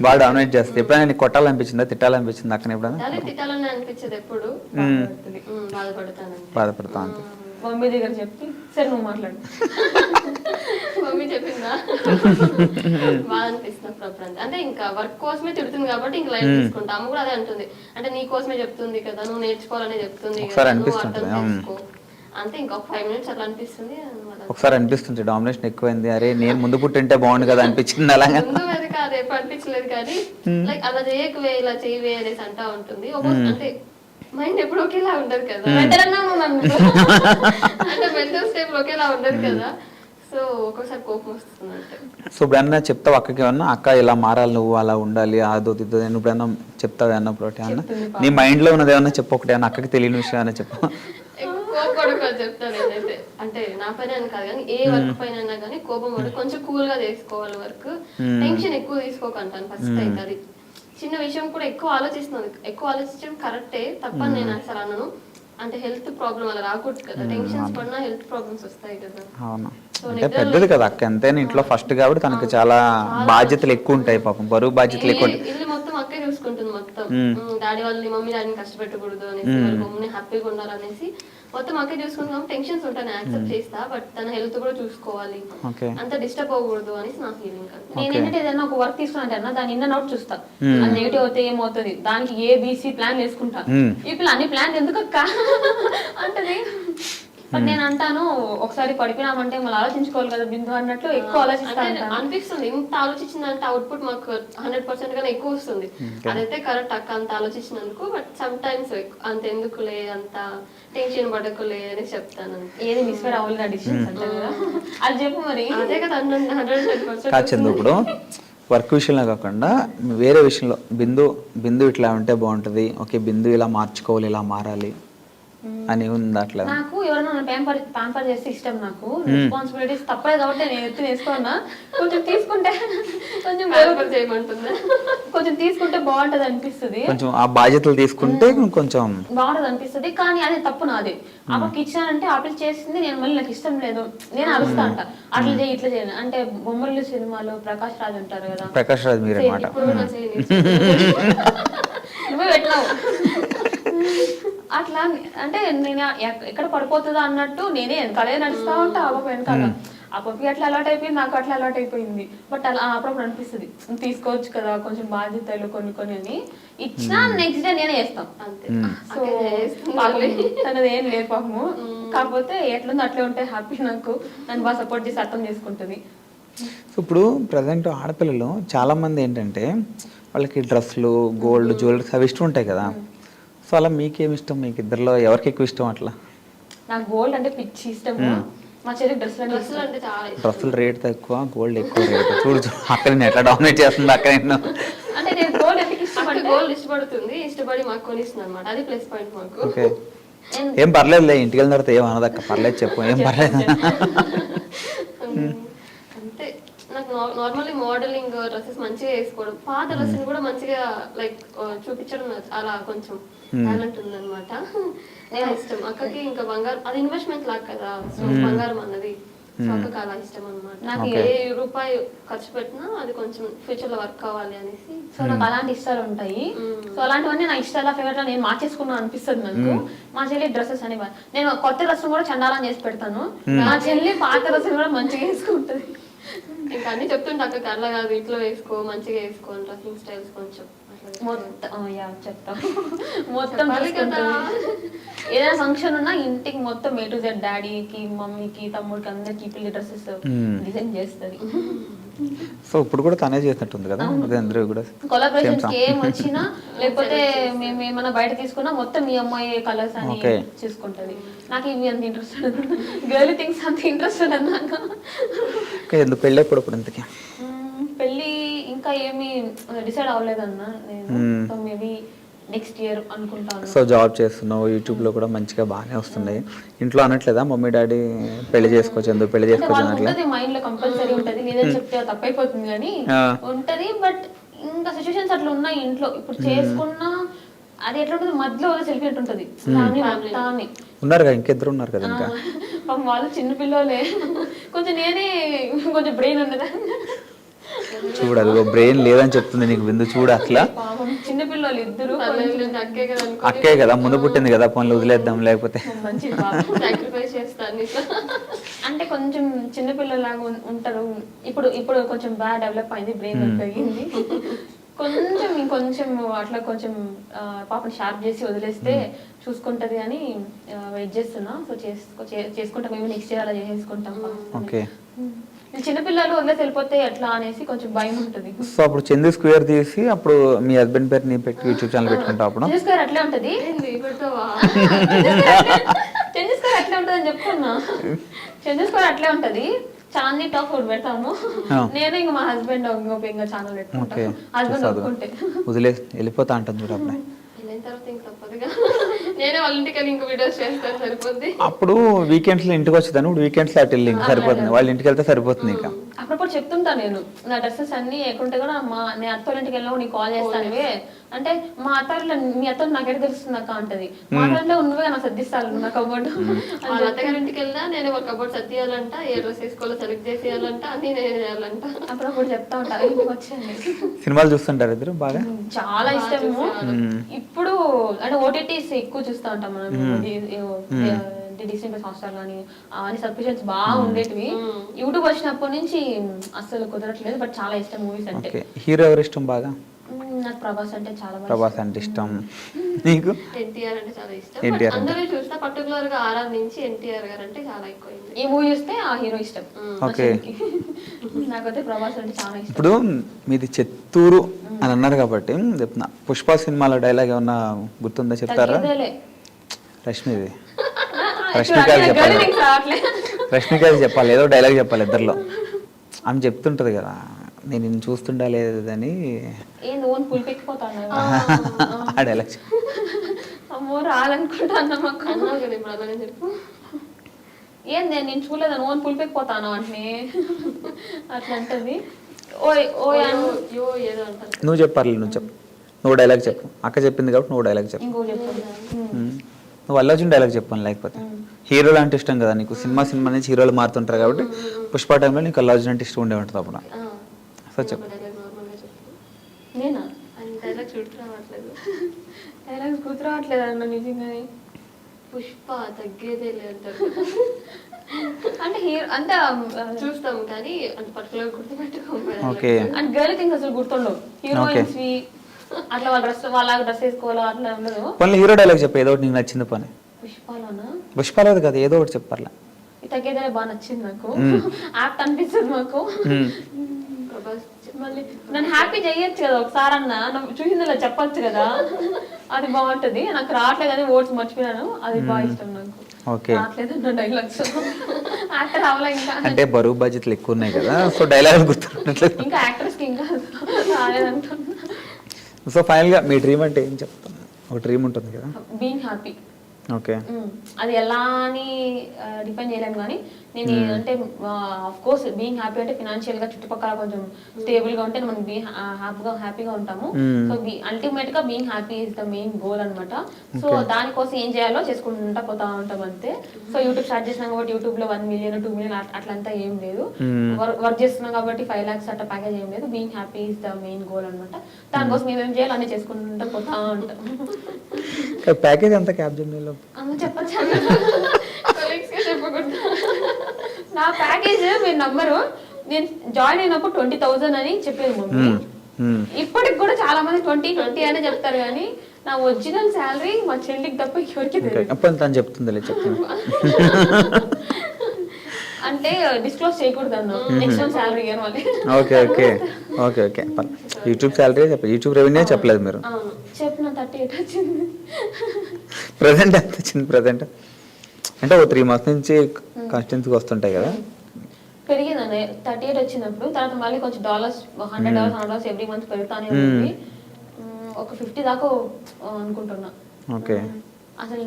బాగా డామినేట్ చేస్తుంది. ఎప్పుడైనా నీకు కొట్టాలనిపించిందా, తిట్టాలనిపించింది అక్కడ? ఎప్పుడైనా తిట్టాలని అనిపించేది, ఎప్పుడు బాధపడతా అంతే. మమ్మీ దగ్గర చెప్పి సరే నువ్వు మాట్లాడు, మమ్మీ చెప్పిందా బాగా అనిపిస్తుంది. అంటే ఇంకా వర్క్ కోసమే తిడుతుంది కాబట్టి ఇంకా లైట్ తీసుకుంటా. అమ్మ కూడా అదే అంటుంది, అంటే నీ కోసమే చెప్తుంది కదా, నువ్వు నేర్చుకోవాలనే చెప్తుంది కదా, నువ్వు అర్థం చేసుకో. అంతే ఇంకా ఒక 5 minutes అట్లా అనిపిస్తుంది. ఒకసారి అనిపిస్తుంది డామినేషన్ ఎక్కువైంది, అరే నేను ముందు పుట్టింటే బాగుండు కదా అనిపించింది. అలాగే ముందు అది కాదు, ఎప్పుడు అనిపించలేదు కానీ లైక్ అలా చేయకువే ఇలా చేయవే అనేసి అంటా ఉంటుంది. అంటే మైండ్ ఎప్పుడు ఒకేలా ఉండదు కదా, అంటే మెంటల్ స్టేబుల్ ఒకేలా ఉండదు కదా. సో ఒక్కోసారి కోపం వస్తుంది అంటే. సో ఇప్పుడన్నా చెప్తావు అక్కకి ఏమన్నా, అక్క ఇలా మారాలి, నువ్వు అలా ఉండాలి, అదో ఇదో ఇప్పుడన్నా చెప్తావు అన్నప్పుడు ఏమన్నా నీ మైండ్ లో ఉన్నది ఏమన్నా చెప్పు, ఒకటి ఏమన్నా అక్కకి తెలియని విషయం ఏమన్నా చెప్పు. కోపడుకో చెప్తాను నేనైతే. అంటే నా పైన అని కాదు కానీ ఏ వర్క్ పైన అయినా కానీ కోపం పడి కొంచెం కూల్ గా చేసుకోవాలి వర్క్. టెన్షన్ ఎక్కువ తీసుకోకంటాను ఫస్ట్ అయితే. అది చిన్న విషయం కూడా ఎక్కువ ఆలోచించడం కరెక్టే, తప్పని నేను అసలు అన్నాను. అంటే హెల్త్ ప్రాబ్లం అలా రాకూడదు కదా, టెన్షన్స్ పడినా హెల్త్ ప్రాబ్లమ్స్ వస్తాయి కదా. అవును, అంటే పెద్దది కదా అక్క, ఎంతైనా ఇంట్లో ఫస్ట్ కాబట్టి తనకి చాలా బాధ్యతలు ఎక్కువ ఉంటాయి. పాపం బరువు బాధ్యతలు ఎక్కువ. ఇల్లు మొత్తం అక్కే చూసుకుంటుంది మొత్తం. డాడీ వాళ్ళని మమ్మీ డాడీని కష్టపెట్టకూడదు అనేసి, వాళ్ళ మమ్మీని హ్యాపీగా ఉండాలనేసి మొత్తం అక్కే చూసుకుంటాం. టెన్షన్స్ ఉంటాయి, యాక్సెప్ట్ చేస్తా. బట్ తన హెల్త్ కూడా చూసుకోవాలి, అంత డిస్టర్బ్ అవ్వకూడదు అనేసి నా ఫీలింగ్. నేను ఏంటంటే ఏదైనా ఒక వర్క్ తీసుకున్నా దాని ఇన్న నోట్ చూస్తా, అది నెగిటివ్ అయితే ఏమవుతుంది, దానికి ABC ప్లాన్ వేసుకుంటా. ఈ ప్లాన్ అన్ని ప్లాన్ ఎందుకు అక్క అంటే బట్ నేను అంటాను, ఒకసారి పడిపోయినామంటే మళ్ళీ ఆలోచించుకోవాలి కదా బిందు అన్నట్లు ఎక్కువ ఆలోచిస్తాను అనిపిస్తుంది. ఇంత ఆలోచించిందంటే అవుట్పుట్ మాకు 100% కన్నా ఎక్కువ వస్తుంది. అదైతే కరెక్ట్ అక్క, అంత ఆలోచించినందుకు. బట్ సమ్ టైమ్స్ అంత ఎందుకులే, అంత టెన్షన్ పడకులే అని చెప్తాను. ఏది మిస్ఫైర్ అవ్వాలి డిసిషన్స్ అంటే కదా, అది చెప్పు మరి. అదే కదా 100%. కాదు ఇప్పుడు వర్క్ విషయంలో కాకుండా వేరే విషయంలో బిందు ఇట్లా ఉంటే బాగుంటుంది, ఓకే బిందు ఇలా మార్చుకోవాలి, ఇలా మారాలి, అని ఉంది అట్లా? నాకు ఎవరైనా ప్యాంపర్ చేస్తే ఇష్టం. నాకు రెస్పాన్సిబిలిటీస్ తప్పదు కాబట్టి నేను ఎత్తి వేసుకున్నా. కొంచెం తీసుకుంటే చేయమంటుందా? కొంచెం తీసుకుంటే బాగుంటది అనిపిస్తుంది, కొంచెం ఆ బాధ్యతలు తీసుకుంటే కొంచెం బాగుంటది అనిపిస్తుంది. కానీ అది తప్పు నాది. ఆపకి ఇచ్చానంటే ఆపిల్ చేసింది నేను మళ్ళీ నాకు ఇష్టం లేదు, నేను అరుస్తా అంట, అట్లా చేయి ఇట్లా చేయను అంటే. బొమ్మలు సినిమాలో ప్రకాష్ రాజ్ ఉంటారు కదా, ప్రకాష్ రాజ్ మీరే మాట నువ్వే పెట్టినావు అట్లా. అంటే నేను ఎక్కడ పడిపోతుందా అన్నట్టు నేనే వెనకాలే నడుస్తా ఉంటా, ఆ పాప వెనకాల. ఆ పప్పి అట్లా అలవాటు అయిపోయింది, నాకు అట్లా అలవాటు అయిపోయింది. బట్ అలా అప్పుడప్పుడు అనిపిస్తుంది తీసుకోవచ్చు కదా కొంచెం బాధ్యతలు కొన్ని కొన్ని అని. ఇచ్చినా నెక్స్ట్ డే నేనే చేస్తాం అంతే. సో తనది ఏం లేదు పాపము. కాకపోతే ఎట్లుందో అట్లే ఉంటే హ్యాపీ. నాకు నన్ను బాగా సపోర్ట్ చేసి అర్థం చేసుకుంటుంది. సో ఇప్పుడు ప్రజెంట్ ఆడపిల్లలు చాలా మంది ఏంటంటే వాళ్ళకి డ్రెస్సులు, గోల్డ్, జ్యువెలరీస్ అవి ఇష్టం ఉంటాయి కదా. సో అలా మీకేమి ఇష్టం? మీకు ఇద్దరిలో ఎవరికి ఎక్కువ ఇష్టం అట్లా? నాకు గోల్డ్ అంటే పిచ్చి ఇష్టము. మా చెల్లి డ్రెస్సులు అంటే చాలా డ్రెస్సులు రేట్ తక్కువ, గోల్డ్ ఎక్కువ రేట్. చూడు అక్కడ నేను ఎట్లా డామినేట్ చేస్తుంది అక్కడ. అంటే నేను గోల్డ్ ఎందుకు ఇష్టపడి గోల్డ్ ఇష్టపడుతుంది, ఇష్టపడి మాకు కొనిస్తుంది అనమాట. అది ప్లస్ పాయింట్ మాకు. ఓకే, ఏం పర్లేదులే, ఇంటికి వెళ్ళిన తర్వాత ఏం అనదక్క, పర్లేదు చెప్పు, ఏం పర్లేదు. అంతే. నాకు నార్మల్లీ మోడలింగ్ డ్రెస్సెస్ మంచిగా వేసుకోవడం, పాత డ్రెస్సులు కూడా మంచిగా లైక్ చూపించడం అలా కొంచెం టాలెంట్ ఉందన్నమాట. నేను ఇష్టం అక్కకి. ఇంకా బంగారం అది ఇన్వెస్ట్మెంట్ లాగా కదా, సో బంగారం అన్నది సో అక్కకి అలా ఇష్టం అనమాట. నాకు ఏ రూపాయి ఖర్చు పెట్టినా అది కొంచెం ఫ్యూచర్ లో వర్క్ కావాలి అనేసి. సో నాకు అలాంటి ఇష్టాలు ఉంటాయి. సో అలాంటివన్నీ నా ఇష్టాల ఫేవరెట్ నేను మార్చేసుకున్నాను అనిపిస్తుంది నాకు. మా చెల్లి డ్రెస్సెస్ అని నేను కొత్త డ్రెస్ కూడా చండాలని చేసి పెడతాను, మా చెల్లి పాత డ్రెస్ కూడా మంచిగా వేసుకుంటది. ఇంకా అన్ని చెప్తుంటే అక్కడికి అట్లా కాదు, ఇట్లా వేసుకో, మంచిగా వేసుకో, డ్రెస్సింగ్ స్టైల్స్ కొంచెం మొత్తం చెప్తా మొత్తం ఏదైనా ఫంక్షన్ ఉన్నా ఇంటికి మొత్తం A to Z డాడీకి, మమ్మీకి, తమ్ముడికి అందరికి పిల్లి డ్రెస్సెస్ డిజైన్ చేస్తుంది. సో ఇప్పుడు కూడా తనే చేసినట్టుంది కదా అందరూ కూడా. కొలాబరేషన్స్ ఏం వచ్చినా లేకపోతే మేము ఏమైనా బయట తీసుకున్నా మొత్తం మీ అమ్మాయి కలర్స్ అని చూసుకుంటది. నాకు ఇవి అంత ఇంట్రెస్ట్ గర్ల్ థింగ్స్ అంత ఇంట్రెస్ట్ నాకు. ఎందుకు పెళ్ళి ఎప్పుడు ఇంతకీ? పెళ్ళి ఇంకా ఏమి డిసైడ్ అవ్వలేదన్నా నేను. సో మేబీ నెక్స్ట్ ఇయర్ అనుకుంటాను. సో జాబ్ చేస్తున్నావు, యూట్యూబ్ లో కూడా మంచిగా బాగానే వస్తున్నాయి. ఇంట్లో అనట్లేదా మమ్మీ డాడీ పెళ్లి చేసుకోవచ్చు, ఎందుకు పెళ్లి చేసుకోవచ్చు అనట్లేదు? మైండ్ లో కంపల్సరీ ఉంటది, లేదని చెప్తే తప్పైపోతుంది కానీ ఉంటది. బట్ ఇంకా సిచ్యువేషన్స్ అట్లా ఉన్నాయి ఇంట్లో. ఇప్పుడు చేసుకున్నా అది ఎట్లా ఉంటుంది, మధ్యలో సెల్ఫీ ఉంటుంది ఫ్యామిలీ మొత్తాన్ని. ఉన్నారు ఇంకిద్దరు ఉన్నారు కదా ఇంకా. వాళ్ళు చిన్న పిల్లలే, కొంచెం నేనే కొంచెం బ్రెయిన్ ఉన్నదా. చూడు అదిగో బ్రెయిన్ లేదని చెప్తుంది నీకు బిందు. చూడు అట్లా చిన్న పిల్లలు ఇద్దరు, అక్కే కదా ముందు పుట్టింది కదా, పనులు వదిలేద్దాం లేకపోతే. అంటే కొంచెం చిన్న పిల్లలాగా ఉంటారు. ఇప్పుడు కొంచెం బాగా డెవలప్ అయింది, బ్రెయిన్ పెరిగింది కొంచెం అట్లా కొంచెం పాపని షార్ప్ చేసి వదిలేస్తే చూసుకుంటది అని వెయిట్ చేస్తున్నా. సో చేసుకుంటాం, మేము నెక్స్ట్ ఇయర్ అలా చేసుకుంటాం. ఓకే, చిన్నపిల్లలు వదిలేసి వెళ్ళిపోతే ఎట్లా అనేసి కొంచెం భయం ఉంటుంది. సో అప్పుడు చందు స్క్వేర్ తీసి అప్పుడు మీ హస్బెండ్ పేరు నీ పెట్టి యూట్యూబ్ ఛానల్ పెట్టుకుంటా. అప్పుడు చందు స్క్వేర్ అట్లే ఉంటది, చందు స్క్వేర్ అట్లే ఉంటది అని చెప్తున్నా. చందు స్క్వేర్ అట్లే ఉంటది, చాందీ టాక్ ఫుడ్ పెడతాము. నేను ఇంకా మా హస్బెండ్ ఇంకా ఛానల్ పెట్టుకుంటాను. హస్బెండ్ ఒప్పుకుంటే వదిలేసి వెళ్ళిపోతా అంటుంది చూడు. అప్పుడు నేనే వాళ్ళ ఇంటికి వెళ్ళి ఇంకో వీడియోస్ చేస్తాను, సరిపోద్ది. అప్పుడు వీకెండ్స్ లో ఇంటికి వచ్చేదాన్ని, ఇప్పుడు వీకెండ్స్ లో అటు వెళ్ళి ఇంకా సరిపోతుంది, వాళ్ళ ఇంటికి వెళ్తే సరిపోతుంది. ఇంకా అప్పుడప్పుడు చెప్తుంటా నేను, నా డ్రెస్సెస్ అన్ని ఎక్కడుంటే కూడా నేను అత్తోళ్ళ ఇంటికి వెళ్ళినా నీకు కాల్ చేస్తాను అంటే, మా అత్తగారు మీ అత్త నాకెక్కడ తెలుస్తుంది అక్క అంటది. మా అత్తలో ఉన్నవే నాకు సర్దిస్తాను నా కబోర్డు. వాళ్ళ అత్తగారి ఇంటికి వెళ్ళినా నేను ఒక కబోర్డ్ సర్దియాలంట, ఏ డ్రెస్ వేసుకోవాలో సెలెక్ట్ చేసేయాలంట, అన్ని నేను చేయాలంట. అప్పుడప్పుడు చెప్తా ఉంటా. ఇంటికి వచ్చేయండి. సినిమాలు చూస్తుంటారు ఇద్దరు బాగా? చాలా ఇష్టము. ఇప్పుడు అంటే ఓటీటీస్ ఎక్కువ చూస్తూ ఉంటాం మనం. డిస్నీ ప్లస్ హాట్‌స్టార్ కానీ అన్ని సబ్స్క్రిప్షన్స్ బాగా ఉండేటివి. యూట్యూబ్ వచ్చినప్పటి నుంచి అసలు కుదరట్లేదు. బట్ చాలా ఇష్టం మూవీస్ అంటే. హీరో ఎవరు ఇష్టం బాగా? నాకు ప్రభాస్ అంటే చాలా బాగా. ప్రభాస్ అంటే ఇష్టం. నీకు? ఎన్టీఆర్ అంటే చాలా ఇష్టం. అందరూ చూస్తా పర్టికులర్ గా ఆర్ఆర్ నుంచి ఎన్టీఆర్ గారు అంటే చాలా ఎక్కువ. ఈ మూవీ చూస్తే ఆ హీరో ఇష్టం. ఓకే, నాకైతే ప్రభాస్ అంటే చాలా ఇష్టం. ఇప్పుడు మీది చిత్తూరు అని అన్నారు కాబట్టి చెప్తున్నా, పుష్ప సినిమాలో డైలాగ్ ఏమన్నా గుర్తుందా చెప్తారా? రష్మిది, రష్మికాది చెప్పాలి, రష్మికాది చెప్పాలి, ఏదో డైలాగ్ చెప్పాలి ఇద్దరిలో. ఆమె చెప్తుంటది కదా, నేను నిన్ను చూస్తుండా లేదని. ఆ డైలాగ్ అమ్మో రాదనుకుంటాను మాకు. అన్నావు కదా ఇప్పుడు అలానే చెప్పు. ఏంది నేను చూడలేదు ఓన్ పులిపెక్కిపోతాను అంటే అట్లా అంటది. ఓయ్ ఓయ్ యో ఏదో అంటారు. నువ్వు చెప్పాలి, నువ్వు చెప్పు, నువ్వు డైలాగ్ చెప్పు. అక్క చెప్పింది కాబట్టి నువ్వు డైలాగ్ చెప్పు. ఇంకో చెప్పండి. నువ్వు అల్లు అర్జున్ డైలాగ్ చెప్పాను. లేకపోతే హీరోలు అంటే ఇష్టం కదా నీకు, సినిమా నుంచి హీరోలు మారుతుంటారు కాబట్టి పుష్ప టైంలో నీకు అల్లు అర్జున్ అంటే ఇష్టం ఉండే ఉంటుంది అప్పుడు. సో చెప్పు. నార్మల్గా చెప్పు. నేనా అని డైలాగ్ చుట్టూ రావట్లేదు. డైలాగ్స్ గుర్తు రావట్లేదు అన్న నిజంగానే. పుష్ప తగ్గేదేలే అంటారు. అంటే హీరో అంటే చూస్తాం కానీ అంటే పర్టికులర్ గుర్తుపెట్టుకోము. ఓకే. అంటే గర్ల్ థింగ్స్ అసలు గుర్తుండవు. హీరోయిన్స్ అట్లా వాళ్ళ డ్రెస్ వాళ్ళ డ్రెస్ వేసుకోవాలో అట్లా ఉండదు. పని హీరో డైలాగ్ చెప్పు, ఏదో ఒకటి నీకు నచ్చింది పని. పుష్పాలోనా పుష్పాలేదు కదా, ఏదో ఒకటి చెప్పాలా. తగ్గేదే బాగా నచ్చింది నాకు. యాక్ట్ అనిపిస్తుంది మాకు. ప్రభాస్ మళ్ళీ నన్ను హ్యాపీ చేయొచ్చు కదా ఒకసారి అన్న, చూసింది ఇలా చెప్పొచ్చు కదా, అది బాగుంటది. నాకు రావట్లేదు అని ఓట్స్ మర్చిపోయాను, అది బాగా ఇష్టం నాకు. ఓకే. రావట్లేదు అన్న డైలాగ్స్ యాక్టర్ అవ్వలే ఇంకా. అంటే బరువు బాధ్యతలు ఎక్కువ ఉన్నాయి కదా, సో డైలాగ్ గుర్తున్నట్లేదు. ఇంకా యాక్టర్స్ కి ఇంకా రాలేదంటున్నా. సో ఫైనల్గా మీ డ్రీమ్ అంటే ఏం చెప్తాను? ఒక డ్రీమ్ ఉంటుంది కదా. Being happy. ఓకే. అది ఎలా అని డిపెండ్ చేయలేము కానీ నేను అంటే ఆఫ్ కోర్స్ బీయింగ్ హ్యాపీ అంటే ఫినాన్షియల్ గా చుట్టుపక్కల కొంచెం స్టేబుల్ గా ఉంటే మనం హ్యాపీగా ఉంటాము. సో అల్టిమేట్ గా being happy is the main goal అనమాట. సో దానికోసం ఏం చేయాలో చేసుకుంటా పోతా ఉంటాం అంతే. సో యూట్యూబ్ స్టార్ట్ చేసినాం కాబట్టి యూట్యూబ్ లో 1 million 2 million అట్లంతా ఏం లేదు. వర్క్ చేస్తున్నాం కాబట్టి 5 lakhs అట్లా ప్యాకేజ్ ఏం లేదు. Being happy is the main goal అనమాట. దానికోసం ఏమేం చేయాలో అన్నీ చేసుకుంటా పోతా ఉంటాం. ప్యాకేజ్ ఎంత క్యాబ్ జర్నీలో? చెప్పచ్చు. కొలీగ్స్ గా చెప్పకూడదు. నా ప్యాకేజ్ మీరు నంబరు, నేను జాయిన్ అయినప్పుడు 20,000 అని చెప్పేది మమ్మీ. ఇప్పటికి కూడా చాలా మంది 20 అనే చెప్తారు కానీ నా ఒరిజినల్ శాలరీ మా చెల్లికి తప్ప ఎవరికి తెలియదు. అప్పుడు తను చెప్తుంది చెప్తుంది. అంటే డిస్క్లోజ్ చేయకూడదు అన్న నెక్స్ట్ మంత్ శాలరీ అని మళ్ళీ. Okay okay okay okay. YouTube salary చెప్పలేదు, యూట్యూబ్ రెవెన్యూ చెప్పలేదు మీరు. చెప్పిన 38 వచ్చింది. ప్రజెంట్ ఎంత వచ్చింది? ప్రజెంట్ అంటే ఓ 3 months నుంచి కన్స్టెన్సీగా వస్తుంటాయి కదా. పెరిగిందండి 38 వచ్చినప్పుడు. తర్వాత మళ్ళీ కొంచెం $100 ఎవ్రీ మంత్ పెరుగుతానే ఉంది. ఒక 50 దాకా అనుకుంటున్నా. ఓకే. అసలు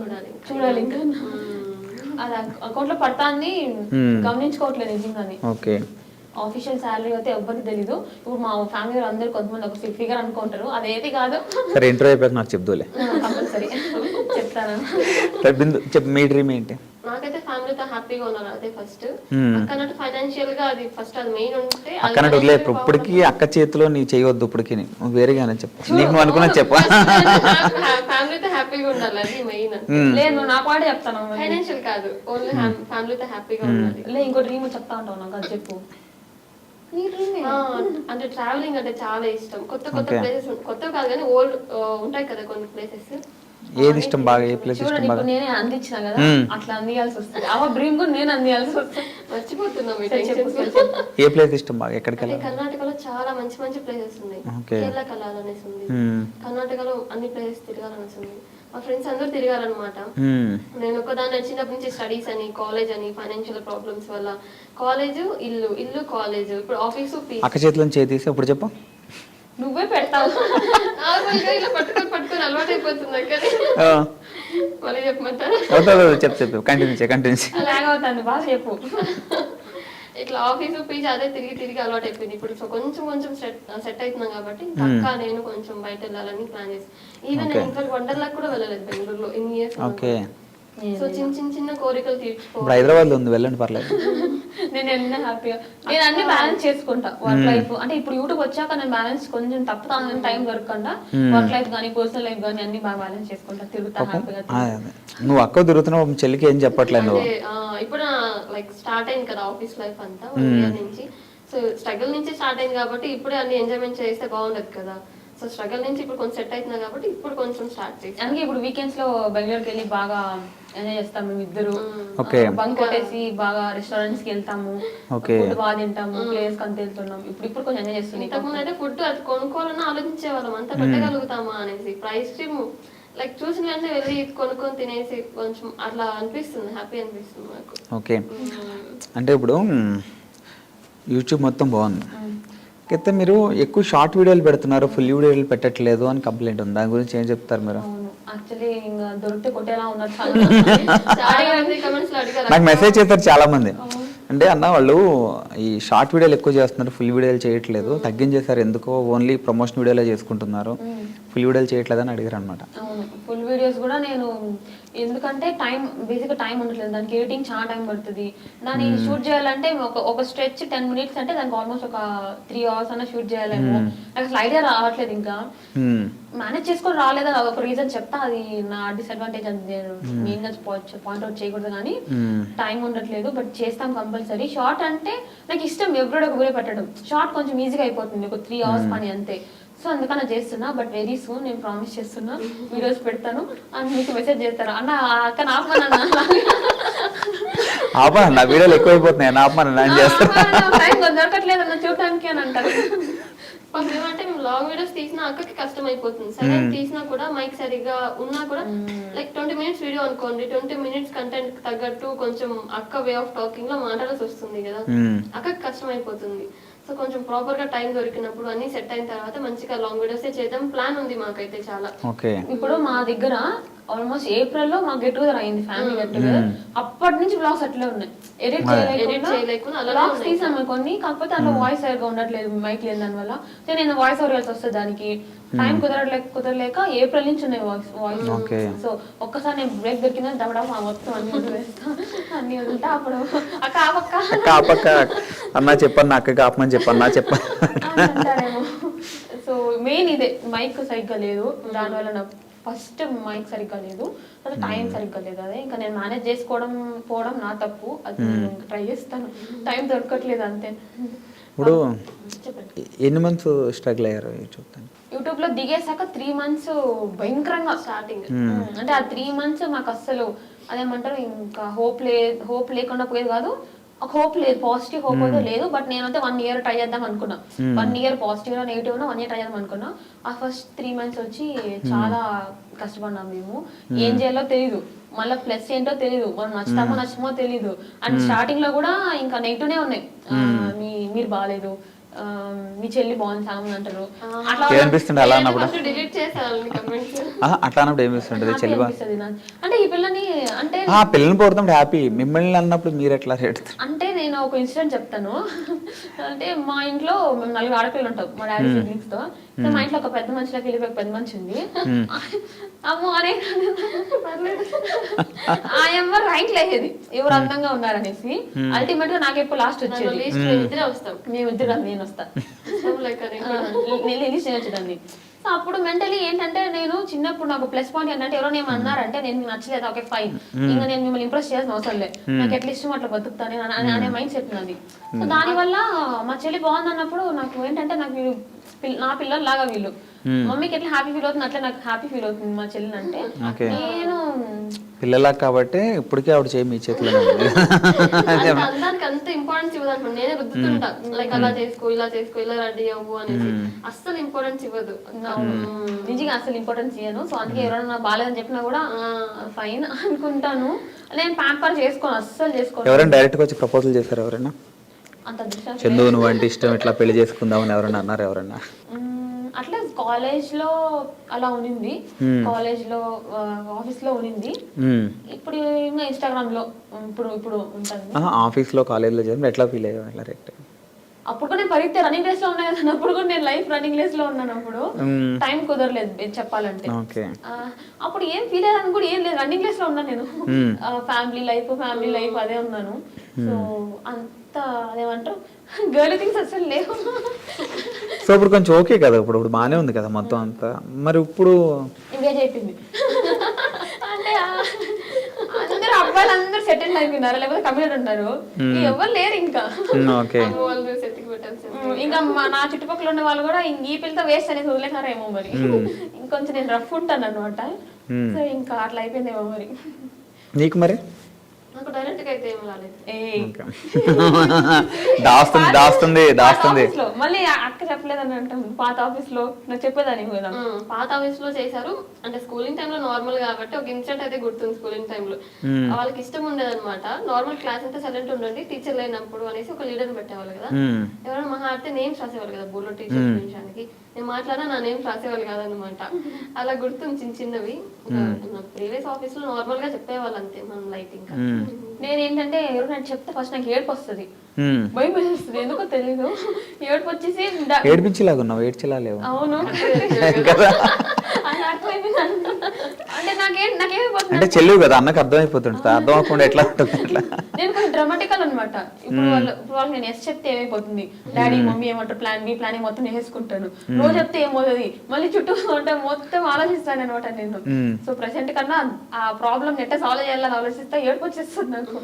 చూడాలి ఇంకా. అది అకౌంట్ లో పడతాన్ని గమనించుకోవట్లేదు నిజంగానే. ఓకే. ఆఫీషియల్ శాలరీ అయితే ఎవ్వరికి తెలీదు. ఇప్పుడు మా ఫ్యామిలీ అందరు కొంతమంది ఒక ఫిగర్ అనుకుంటారు, అదేది కాదు. సరే ఇంటర్వ్యూ అయిపోయాక నాకు చెప్దులే. కంపల్సరీ చెప్తాను. బిందు చెప్పు, మీ డ్రీమ్ ఏంటి? నాకైతే ఫ్యామిలీతో హ్యాపీగా ఉన్నారు అదే ఫస్ట్. అక్కనట్టు ఫైనాన్షియల్ గా అది ఫస్ట్, అది మెయిన్ ఉంటే అక్కనట్టు వదిలే. ఇప్పటికి అక్క చేతిలో నీ చేయవద్దు. ఇప్పటికి నువ్వు వేరేగానే చెప్పు, నీకు నువ్వు అనుకున్నా చెప్పు. ఫ్యామిలీతో హ్యాపీగా ఉండాలి, అది మెయిన్. లేదు నా పాటే చెప్తాను. ఫైనాన్షియల్ కాదు, ఓన్లీ ఫ్యామిలీతో హ్యాపీగా ఉండాలి. లే ఇంకో డ్రీమ్ చెప్తా ఉంటావు నాకు, అది చెప్పు. అంటే ట్రావెలింగ్ అంటే చాలా ఇష్టం. కొత్త కొత్త ప్లేసెస్, కొత్తవి కాదు కానీ ఓల్డ్ ఉంటాయి కదా కొన్ని ప్లేసెస్. ఏది ఇష్టం బాగా? ఏ ప్లేస్ ఇష్టం బాగా? నేనే అందించిన కదా, అట్లా అందియాల్సి వస్తుంది. ఆ డ్రీమ్ కూడా నేను అందియాల్సి వస్తుంది. మర్చిపోతున్నాం. ఏ ప్లేస్ ఇష్టం బాగా? ఎక్కడికి వెళ్ళాలి? కర్ణాటకలో చాలా మంచి మంచి ప్లేసెస్ ఉన్నాయి. కేరళ కలాలనేసి ఉంది. కర్ణాటకలో అన్ని ప్లేసెస్ తిరగాలనేసి ఉంది. మా ఫ్రెండ్స్ అందరూ తిరిగారనమాట. నేను ఒకదాన్ని చిన్నప్పటి నుంచి స్టడీస్ అని, కాలేజ్ అని, ఫైనాన్షియల్ ప్రాబ్లమ్స్ వల్ల కాలేజ్, ఇల్లు, ఇల్లు కాలేజ్, ఇప్పుడు ఆఫీసు. అక్క చేతిలో చేసి ఇప్పుడు చెప్పు. నువ్వే పెడతావు. ఇలా పట్టుకొని అలవాటు అయిపోతుంది అక్కడ. మళ్ళీ చెప్పమంటారా? చెప్పు కంటిన్యూ. అలాగే అవుతాను, బాగా చెప్పు. ఇట్లా ఆఫీసు పీజీ అదే తిరిగి అలవాటు అయిపోయింది. ఇప్పుడు సో కొంచెం సెట్ అవుతున్నాం కాబట్టి పక్కా నేను కొంచెం బయట వెళ్ళాలని ప్లాన్ చేసి, ఈవెన్ నేను ఇంకా వండర్లాగా కూడా వెళ్ళలేదు బెంగళూరులో ఇన్ని ఇయర్స్. సో చిన్న కోరికలు తీర్చుకో. హైదరాబాద్ లో ఉంది, వెళ్ళండి పర్లేదు. నేను ఎన్న హ్యాపీగా నేను అన్ని బ్యాలెన్స్ చేసుకుంటా. వర్క్ లైఫ్ అంటే ఇప్పుడు యూట్యూబ్ వచ్చాక నేను బ్యాలెన్స్ కొంచెం తప్పుతాను, టైం దొరకకుండా వర్క్ లైఫ్ కానీ పర్సనల్ లైఫ్ కానీ అన్ని బాగా బ్యాలెన్స్ చేసుకుంటా, తిరుగుతా హ్యాపీగా. నువ్వు అక్క తిరుగుతున్నావు, చెల్లికి ఏం చెప్పట్లేదు. ఇప్పుడు లైక్ స్టార్ట్ అయింది కదా ఆఫీస్ లైఫ్ అంతా 1 year నుంచి. సో స్ట్రగుల్ నుంచి స్టార్ట్ అయింది కాబట్టి ఇప్పుడే అన్ని ఎంజాయ్మెంట్ చేస్తే బాగుండదు కదా. సో స్ట్రగుల్ నుంచి ఇప్పుడు కొంచెం సెట్ అవుతున్నా కాబట్టి ఇప్పుడు కొంచెం స్టార్ట్ చేసి, అందుకే ఇప్పుడు వీకెండ్స్ లో బెంగళూరుకి వెళ్ళి బాగా ఎంజాయ్ చేస్తాం మేము ఇద్దరు. బంక్ కొట్టేసి బాగా రెస్టారెంట్స్ కి వెళ్తాము, ఫుడ్ బాగా తింటాము, ప్లేస్ కి అంత వెళ్తున్నాం. ఇప్పుడు కొంచెం ఎంజాయ్ చేస్తున్నాం. ఇంతకుముందు అయితే ఫుడ్ అది కొనుక్కోవాలన్నా ఆలోచించే వాళ్ళం, అంతా పెట్టగలుగుతామా అనేసి. ఇప్పుడు ఐస్ క్రీమ్ లైక్ చూసిన వెంటనే వెళ్ళి కొనుక్కొని తినేసి కొంచెం అట్లా అనిపిస్తుంది, హ్యాపీ అనిపిస్తుంది నాకు. ఓకే. అంటే ఇప్పుడు యూట్యూబ్ మొత్తం బాగుంది, అయితే మీరు ఎక్కువ షార్ట్ వీడియోలు పెడుతున్నారు, ఫుల్ వీడియోలు పెట్టట్లేదు అని కంప్లైంట్ ఉంది. దాని గురించి ఏం చెప్తారు మీరు? యాక్చువల్లీ ఇంకా దొరికితే కొట్టేలా ఉన్నారు చాలా మంది కమెంట్స్ లో అడిగారు నాకు మెసేజ్ చేస్తారు చాలా మంది, అంటే అన్న వాళ్ళు ఈ షార్ట్ వీడియోలు ఎక్కువ చేస్తున్నారు, ఫుల్ వీడియోలు చేయట్లేదు, తగ్గించేశారు ఎందుకో, ఓన్లీ ప్రమోషన్ వీడియోలే చేసుకుంటున్నారు, ఫుల్ వీడియోలు చేయట్లేదని అడిగారు అనమాట. అవును, ఫుల్ వీడియోస్ కూడా నేను ఎందుకంటే బేసిక్గా టైం ఉండట్లేదు, దానికి ఎడిటింగ్ చాలా టైం పడుతుంది. దాన్ని షూట్ చేయాలంటే ఒక స్ట్రెచ్ 10 minutes అంటే దానికి ఆల్మోస్ట్ ఒక 3 hours అన్న షూట్ చేయాలేమో. నాకు అసలు ఐడియా రావట్లేదు, ఇంకా మేనేజ్ చేసుకొని రాలేదని అదొక రీజన్ చెప్తా, అది నా డిసడ్వాంటేజ్ అని నేను మెయిన్గా పాయింట్అవుట్ చేయకూడదు, కానీ టైం ఉండట్లేదు. బట్ చేస్తాం కంపల్సరీ. షార్ట్ అంటే నాకు ఇష్టం, ఎవ్రీడే ఒక వీడియో పెట్టడం. షార్ట్ కొంచెం ఈజీగా అయిపోతుంది, ఒక 3 hours పని అంతే. సో అందుకని చేస్తున్నా, బట్ వెరీ సూన్ నేను ప్రామిస్ చేస్తున్నా వీడియోస్ పెడతాను అని మీకు మెసేజ్ చేస్తాను. అన్న అక్క ఆపా నా వీడియోలు ఎక్కువైపోతున్నాయి, నేను చేస్తాను టైం దొరకట్లేదు అన్న చూడటానికి అని అంటారు. ఏమంటే మేము లాంగ్ వీడియోస్ తీసినా అక్కకి కష్టం అయిపోతుంది. సరే తీసినా కూడా మైక్ సరిగ్గా ఉన్నా కూడా లైక్ 20 minutes వీడియో అనుకోండి, 20 minutes కంటెంట్ తగ్గట్టు కొంచెం అక్క వే ఆఫ్ టాకింగ్ లో మాట్లాడాల్సి వస్తుంది కదా, అక్కకి కష్టం అయిపోతుంది. సో కొంచెం ప్రాపర్ గా టైం దొరికినప్పుడు అన్ని సెట్ అయిన తర్వాత మంచిగా లాంగ్ వీడియోస్ చేద్దాం ప్లాన్ ఉంది మాకైతే చాలా. ఇప్పుడు మా దగ్గర ఆల్మోస్ట్ ఏప్రిల్ లో మా గెట్ టుగెదర్ అయింది, ఫ్యామిలీ గెట్ టుగెదర్. అప్పటి నుంచి బ్లాగ్స్ అట్లే ఉన్నాయి, ఎడిట్ చేయలేకుండా బ్లాగ్స్ తీసాము కొన్ని, కాకపోతే అందులో వాయిస్ సరిగ్గా ఉండట్లేదు మైక్ లేని దాని వల్ల. సో నేను వాయిస్ ఓవర్ చేయాల్సి వస్తుంది, దానికి టైం కుదరలేక ఏప్రిల్ నుంచి ఉన్నాయి వాయిస్. సో ఒక్కసారి నేను బ్రేక్ దొరికిందని దవడా మొత్తం అన్ని వదిలేస్తా, అన్ని వదిలితే అప్పుడు అక్క అన్నా చెప్పన్నా, అక్కకి ఆపమని చెప్పన్నా అంటారేమో. సో మెయిన్ ఇదే, మైక్ సరిగ్గా లేదు, దానివల్ల నాకు ఫస్ట్ మైక్ సరిగ్గా లేదు, అసలు టైం సరిగ్గా లేదు. అదే ఇంకా నేను మేనేజ్ పోవడం నా తప్పు, అది నేను ట్రై చేస్తాను, టైం దొరకట్లేదు అంతే. ఇప్పుడు ఎన్ని మంత్స్ స్ట్రగుల్ అయ్యారు యూట్యూబ్ లో దిగేసాక 3 months భయంకరంగా స్టార్టింగ్. అంటే ఆ 3 months నాకు అస్సలు అదేమంటారు, ఇంకా హోప్ లేకుండా పోయేది కాదు, ఒక హోప్ లేదు, పాజిటివ్ హోప్ అయితే లేదు. బట్ నేనైతే 1 year ట్రై చేద్దాం అనుకున్నా, 1 year పాజిటివ్ గా నెగిటివ్ గా 1 year ట్రై చేద్దాం అనుకున్నా. ఆ ఫస్ట్ 3 months వచ్చి చాలా కష్టపడ్డాం మేము, ఏం చేయాలో తెలీదు, మళ్ళీ ప్లస్ ఏంటో తెలీదు, మనం నచ్చమో తెలీదు. అండ్ స్టార్టింగ్ లో కూడా ఇంకా నెగిటివ్నే ఉన్నాయి, మీరు బాగాలేదు, మీ చెల్లి బాగుంది సాంగ్ అంటారు, అట్లా అనిపిస్తుంది. అలా అన్నప్పుడు అంటే ఈ పిల్లని అంటే పిల్లని పోడుతుంటే హ్యాపీ, మిమ్మల్ని అన్నప్పుడు మీరు ఎట్లా అంటే నేను ఒక ఇన్సిడెంట్ చెప్తాను. అంటే మా ఇంట్లో మేము 4 ఆడపిల్లలు ఉంటాం, మా డాడీ సిబ్లింగ్స్ తో. మా ఇంట్లో ఒక పెద్ద మనిషిలోకి వెళ్ళిపోయి పెద్ద మనిషి ఉంది, అమ్మో అనే ఆయమ్మ ర్యాంక్ లేసేది ఎవరు అందంగా ఉన్నారనేసి. అల్టిమేట్ గా నాకు ఎప్పుడు లాస్ట్ వచ్చేది, మేమిద్దరు నేను వస్తా వచ్చేదాన్ని. సో అప్పుడు మెంటలీ ఏంటంటే, నేను చిన్నప్పుడు నాకు ప్లస్ పాయింట్ ఏంటంటే, ఎవరో నేను అన్నారంటే నేను నచ్చలేదు, ఓకే ఫైన్, ఇంకా నేను మిమ్మల్ని ఇంప్రెస్ చేయాల్సిన అవసరం లేదు, నాకు ఎట్లా ఇష్టం అట్లా బతుకుతాను అనే మైండ్ సెట్ నాది. సో దానివల్ల మా చెల్లి బాగుంది అన్నప్పుడు నాకు ఏంటంటే, నాకు నా పిల్లలు లాగా వీళ్ళు, మమ్మీకి ఎట్లా హ్యాపీ ఫీల్ అవుతుంది అట్లా నాకు హ్యాపీ ఫీల్ అవుతుంది మా చెల్లిని అంటే. నేను పిల్లలా కాబట్టి ఇప్పటికే ఆవిడ చేయి మీ చేతిలో అందానికి అంత ఇంపార్టెన్స్ ఇవ్వదు, నేనే రుద్దుతుంటా, లైక్ అలా చేసుకో ఇలా చేసుకో ఇలా రెడీ అవ్వు అనేసి, అస్సలు ఇంపార్టెన్స్ ఇవ్వదు, నిజంగా అసలు ఇంపార్టెన్స్ ఇవ్వను. సో అందుకే ఎవరైనా బాగాలేదని చెప్పినా కూడా ఫైన్ అనుకుంటాను, నేను ప్యాంపర్ చేసుకోను, అస్సలు చేసుకోను. ఎవరైనా డైరెక్ట్ గా వచ్చి ప్రపోజల్ చేశారు ఎవరైనా, అంత చందు నువ్వు అంటే ఇష్టం ఇట్లా పెళ్లి చేసుకుందామని ఎవరైనా అన్నారు ఎవరైనా? అట్లా కాలేజ్ లో అలా ఉన్నింది, కాలేజ్ లో ఆఫీస్ లో ఉన్నింది, ఇప్పుడు ఇంకా ఇన్స్టాగ్రామ్ లో ఇప్పుడు ఉంటాను. ఆఫీస్ లో కాలేజ్ లో చేసి ఎట్లా ఫీల్ అయ్యావు? ఎట్లా రేట్? అప్పుడు కూడా నేను పరిగెత్తే రన్నింగ్ రేస్ లో ఉన్నాయి కదా, అప్పుడు కూడా నేను లైఫ్ రన్నింగ్ రేస్ లో ఉన్నాను, అప్పుడు టైం కుదరలేదు చెప్పాలంటే. అప్పుడు ఏం ఫీల్ అయ్యాను కూడా ఏం లేదు, రన్నింగ్ రేస్ లో ఉన్నాను నేను, ఫ్యామిలీ లైఫ్ అదే ఉన్నాను. సో అంత అదేమంటారు గర్ల్ థింగ్స్ అసలు లేవు. సో ఇప్పుడు కొంచెం ఓకే కదా, ఇప్పుడు బాగానే ఉంది కదా మొత్తం అంతా. మరి ఇప్పుడు ఎంగేజ్ అయిపోయింది అంటే అందరూ అబ్బాయిలు అందరూ సెటిల్ అయిపోయినారు, లేకపోతే కమిటెడ్ ఉంటారు, ఎవరు లేరు ఇంకా. ఇంకా నా చుట్టుపక్కల ఉన్న వాళ్ళు కూడా ఈ పిల్లతో వేస్ట్ అనేది వదిలేసారేమో మరి, ఇంకొంచెం నేను రఫ్ ఉంటాను అనమాట. సో ఇంకా అట్లా అయిపోయిందేమో మరి. నీకు మరి నాకు డైరెక్ట్ గా అయితే ఏం రాలేదు, దాస్తుంది మళ్ళీ అక్క చెప్పలేదని అంటాం. పాత ఆఫీస్ లో నాకు చెప్పేదాన్ని కదా, పాత ఆఫీస్ లో చేశారు అంటే స్కూలింగ్ టైమ్ లో నార్మల్ కాబట్టి ఒక ఇన్సిడెంట్ అయితే గుర్తుంది. స్కూలింగ్ టైమ్ లో వాళ్ళకి ఇష్టం ఉండేది అనమాట, నార్మల్ క్లాస్ అంతా సైలెంట్ ఉండండి, టీచర్ లేనప్పుడు అనేసి ఒక లీడర్ పెట్టేవాళ్ళు కదా, ఎవరైనా మహా అయితే నేమ్స్ రాసేవాళ్ళు కదా బోర్డులో టీచర్ నిమిషానికి. నేను మాట్లాడినా నా నేమ్ రాసేవాళ్ళు కాదనమాట. అలా గుర్తుంది చిన్న చిన్నవి. నా ప్రీవియస్ ఆఫీస్ లో నార్మల్ గా చెప్పేవాళ్ళు అంతే మనం లైట్. ఇంకా నేనేంటంటే ఎవరైనా చెప్తే ఫస్ట్ నాకు ఏడుపు వస్తుంది, భయం వేస్తుంది, ఎందుకో తెలీదు. ఏడుపు వచ్చేసి ఏడిపించేలాగున్నావు, ఏడ్చేలా లేవు. అవును అని అర్థమైపోయింది. అంటే నాకేమైపోతుంది అంటే చెల్లివు కదా, అన్నకు అర్థమైపోతుంది, అర్థం అవ్వకుండా ఎట్లా ఉంటుంది అట్లా. నేను కొంచెం డ్రామాటికల్ అనమాట. ఇప్పుడు వాళ్ళు నేను ఎస్ చెప్తే ఏమైపోతుంది, డాడీ మమ్మీ ఏమంటారు, ప్లాన్ బి ప్లాన్ మొత్తం నేను వేసుకుంటాను. నువ్వు చెప్తే ఏమవుతుంది, మళ్ళీ చుట్టూ ఉంటే మొత్తం ఆలోచిస్తాను అనమాట నేను. సో ప్రెసెంట్ కన్నా ఆ ప్రాబ్లమ్ ఎట్లా సాల్వ్ చేయాలని ఆలోచిస్తా ఏడుపు వచ్చేస్తుంది నాకు.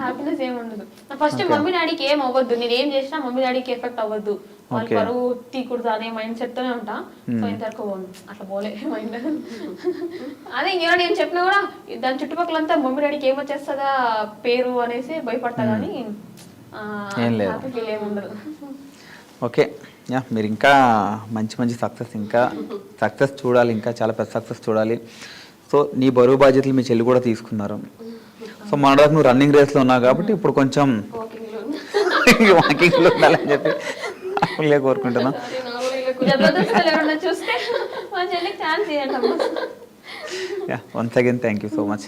హ్యాపీనెస్ ఏమి ఉండదు. ఫస్ట్ మమ్మీ డాడీకి ఏం అవ్వద్దు, నేను ఏం చేసినా మమ్మీ డాడీకి ఎఫెక్ట్ అవ్వద్దు, వాళ్ళు పరువు తీకూడదు అనే మైండ్ సెట్ తోనే ఉంటా. సో ఇంతవరకు అట్లా పోలే మైండ్. అదే ఇంకేమో నేను చెప్పినా కూడా దాని చుట్టుపక్కలంతా మమ్మీ డాడీకి ఏమొచ్చేస్తుందా పేరు అనేసి భయపడతా, కానీ హ్యాపీ ఫీల్ ఏమి ఉండదు. ఓకే, యా, మీరు ఇంకా మంచి మంచి సక్సెస్ చూడాలి, ఇంకా చాలా పెద్ద సక్సెస్ చూడాలి. సో నీ బరువు బాధ్యతలు మీ చెల్లి కూడా తీసుకున్నారు. సో మొన్నటి నువ్వు రన్నింగ్ రేస్లో ఉన్నావు కాబట్టి ఇప్పుడు కొంచెం వాకింగ్లో ఉండాలని చెప్పి కోరుకుంటున్నాను. చూస్తే మా చెల్లికి ఛాన్స్ ఇవ్వండి. Once again thank you so much.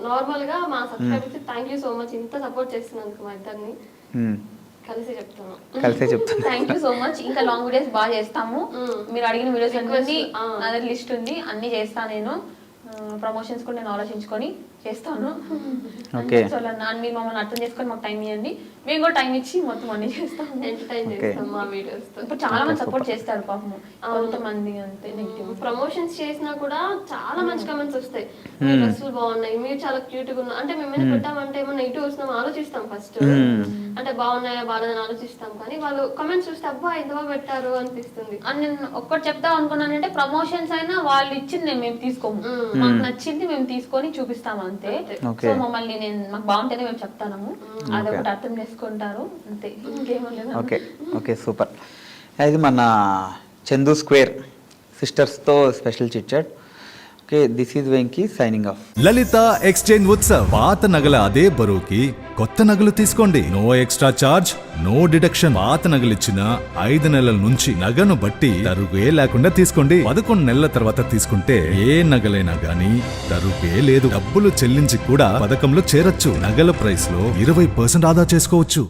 Normal గా మా subscribers thank you so much, ఇంత సపోర్ట్ చేస్తున్నందుకు మా ఇద్దరిని. కలిసే చెప్తాను థ్యాంక్ యూ సో మచ్. ఇంకా లాంగ్ వీడియోస్ బాగా చేస్తాము. మీరు అడిగిన వీడియోస్ అన్ని అదే లిస్ట్ ఉంది, అన్ని చేస్తాను నేను. ప్రమోషన్స్ కూడా నేను ఆలోచించుకొని చేస్తాను. అన్ని మమ్మల్ని అర్థం చేసుకొని మాకు టైం ఇవ్వండి, మేము కూడా టైం ఇచ్చి మొత్తం అన్ని చేస్తాము. ఇప్పుడు చాలా మంది సపోర్ట్ చేస్తారు పాపము, కొంతమంది అంతే నెగిటివ్. ప్రమోషన్స్ చేసినా కూడా చాలా మంచి కమెంట్స్ వస్తాయి, డ్రెస్సులు బాగున్నాయి, మీరు చాలా క్యూట్ గా ఉన్నా. అంటే మేము పెట్టామంటే ఏమో నెగిటివ్ వస్తున్నాం ఆలోచిస్తాం ఫస్ట్, అంటే బాగున్నాయా బాగాలేదని ఆలోచిస్తాం. కానీ వాళ్ళు కమెంట్స్ చూస్తే అబ్బా ఎంత బాగా పెట్టారు అనిపిస్తుంది. అని నేను ఒక్కటి చెప్తా అనుకున్నానంటే, ప్రమోషన్స్ అయినా వాళ్ళు ఇచ్చింది మేము తీసుకోము, మాకు నచ్చింది మేము తీసుకొని చూపిస్తాము అంతే. సో మమ్మల్ని మాకు బాగుంటేనే మేము చెప్తాము, అదొకటి అర్థం చేసుకుంటారు అంతే, ఇంకేమో లేదు. Okay okay super. ఇది మన చందు స్క్వేర్ సిస్టర్స్తో special chit chat. Okay, this is Venky signing off. Lalitha exchange Utsav. పాత నగల అదే బరువుకి కొత్త నగలు తీసుకోండి. No extra charge, no deduction. పాత నగలిచ్చిన 5 నెలల నుంచి నగను బట్టి తరుగే లేకుండా తీసుకోండి. 11 నెలల తర్వాత తీసుకుంటే ఏ నగలైనా గానీ తరుగే లేదు. డబ్బులు చెల్లించి కూడా పథకంలో చేరొచ్చు. నగల ప్రైస్ లో 20% ఆదా చేసుకోవచ్చు.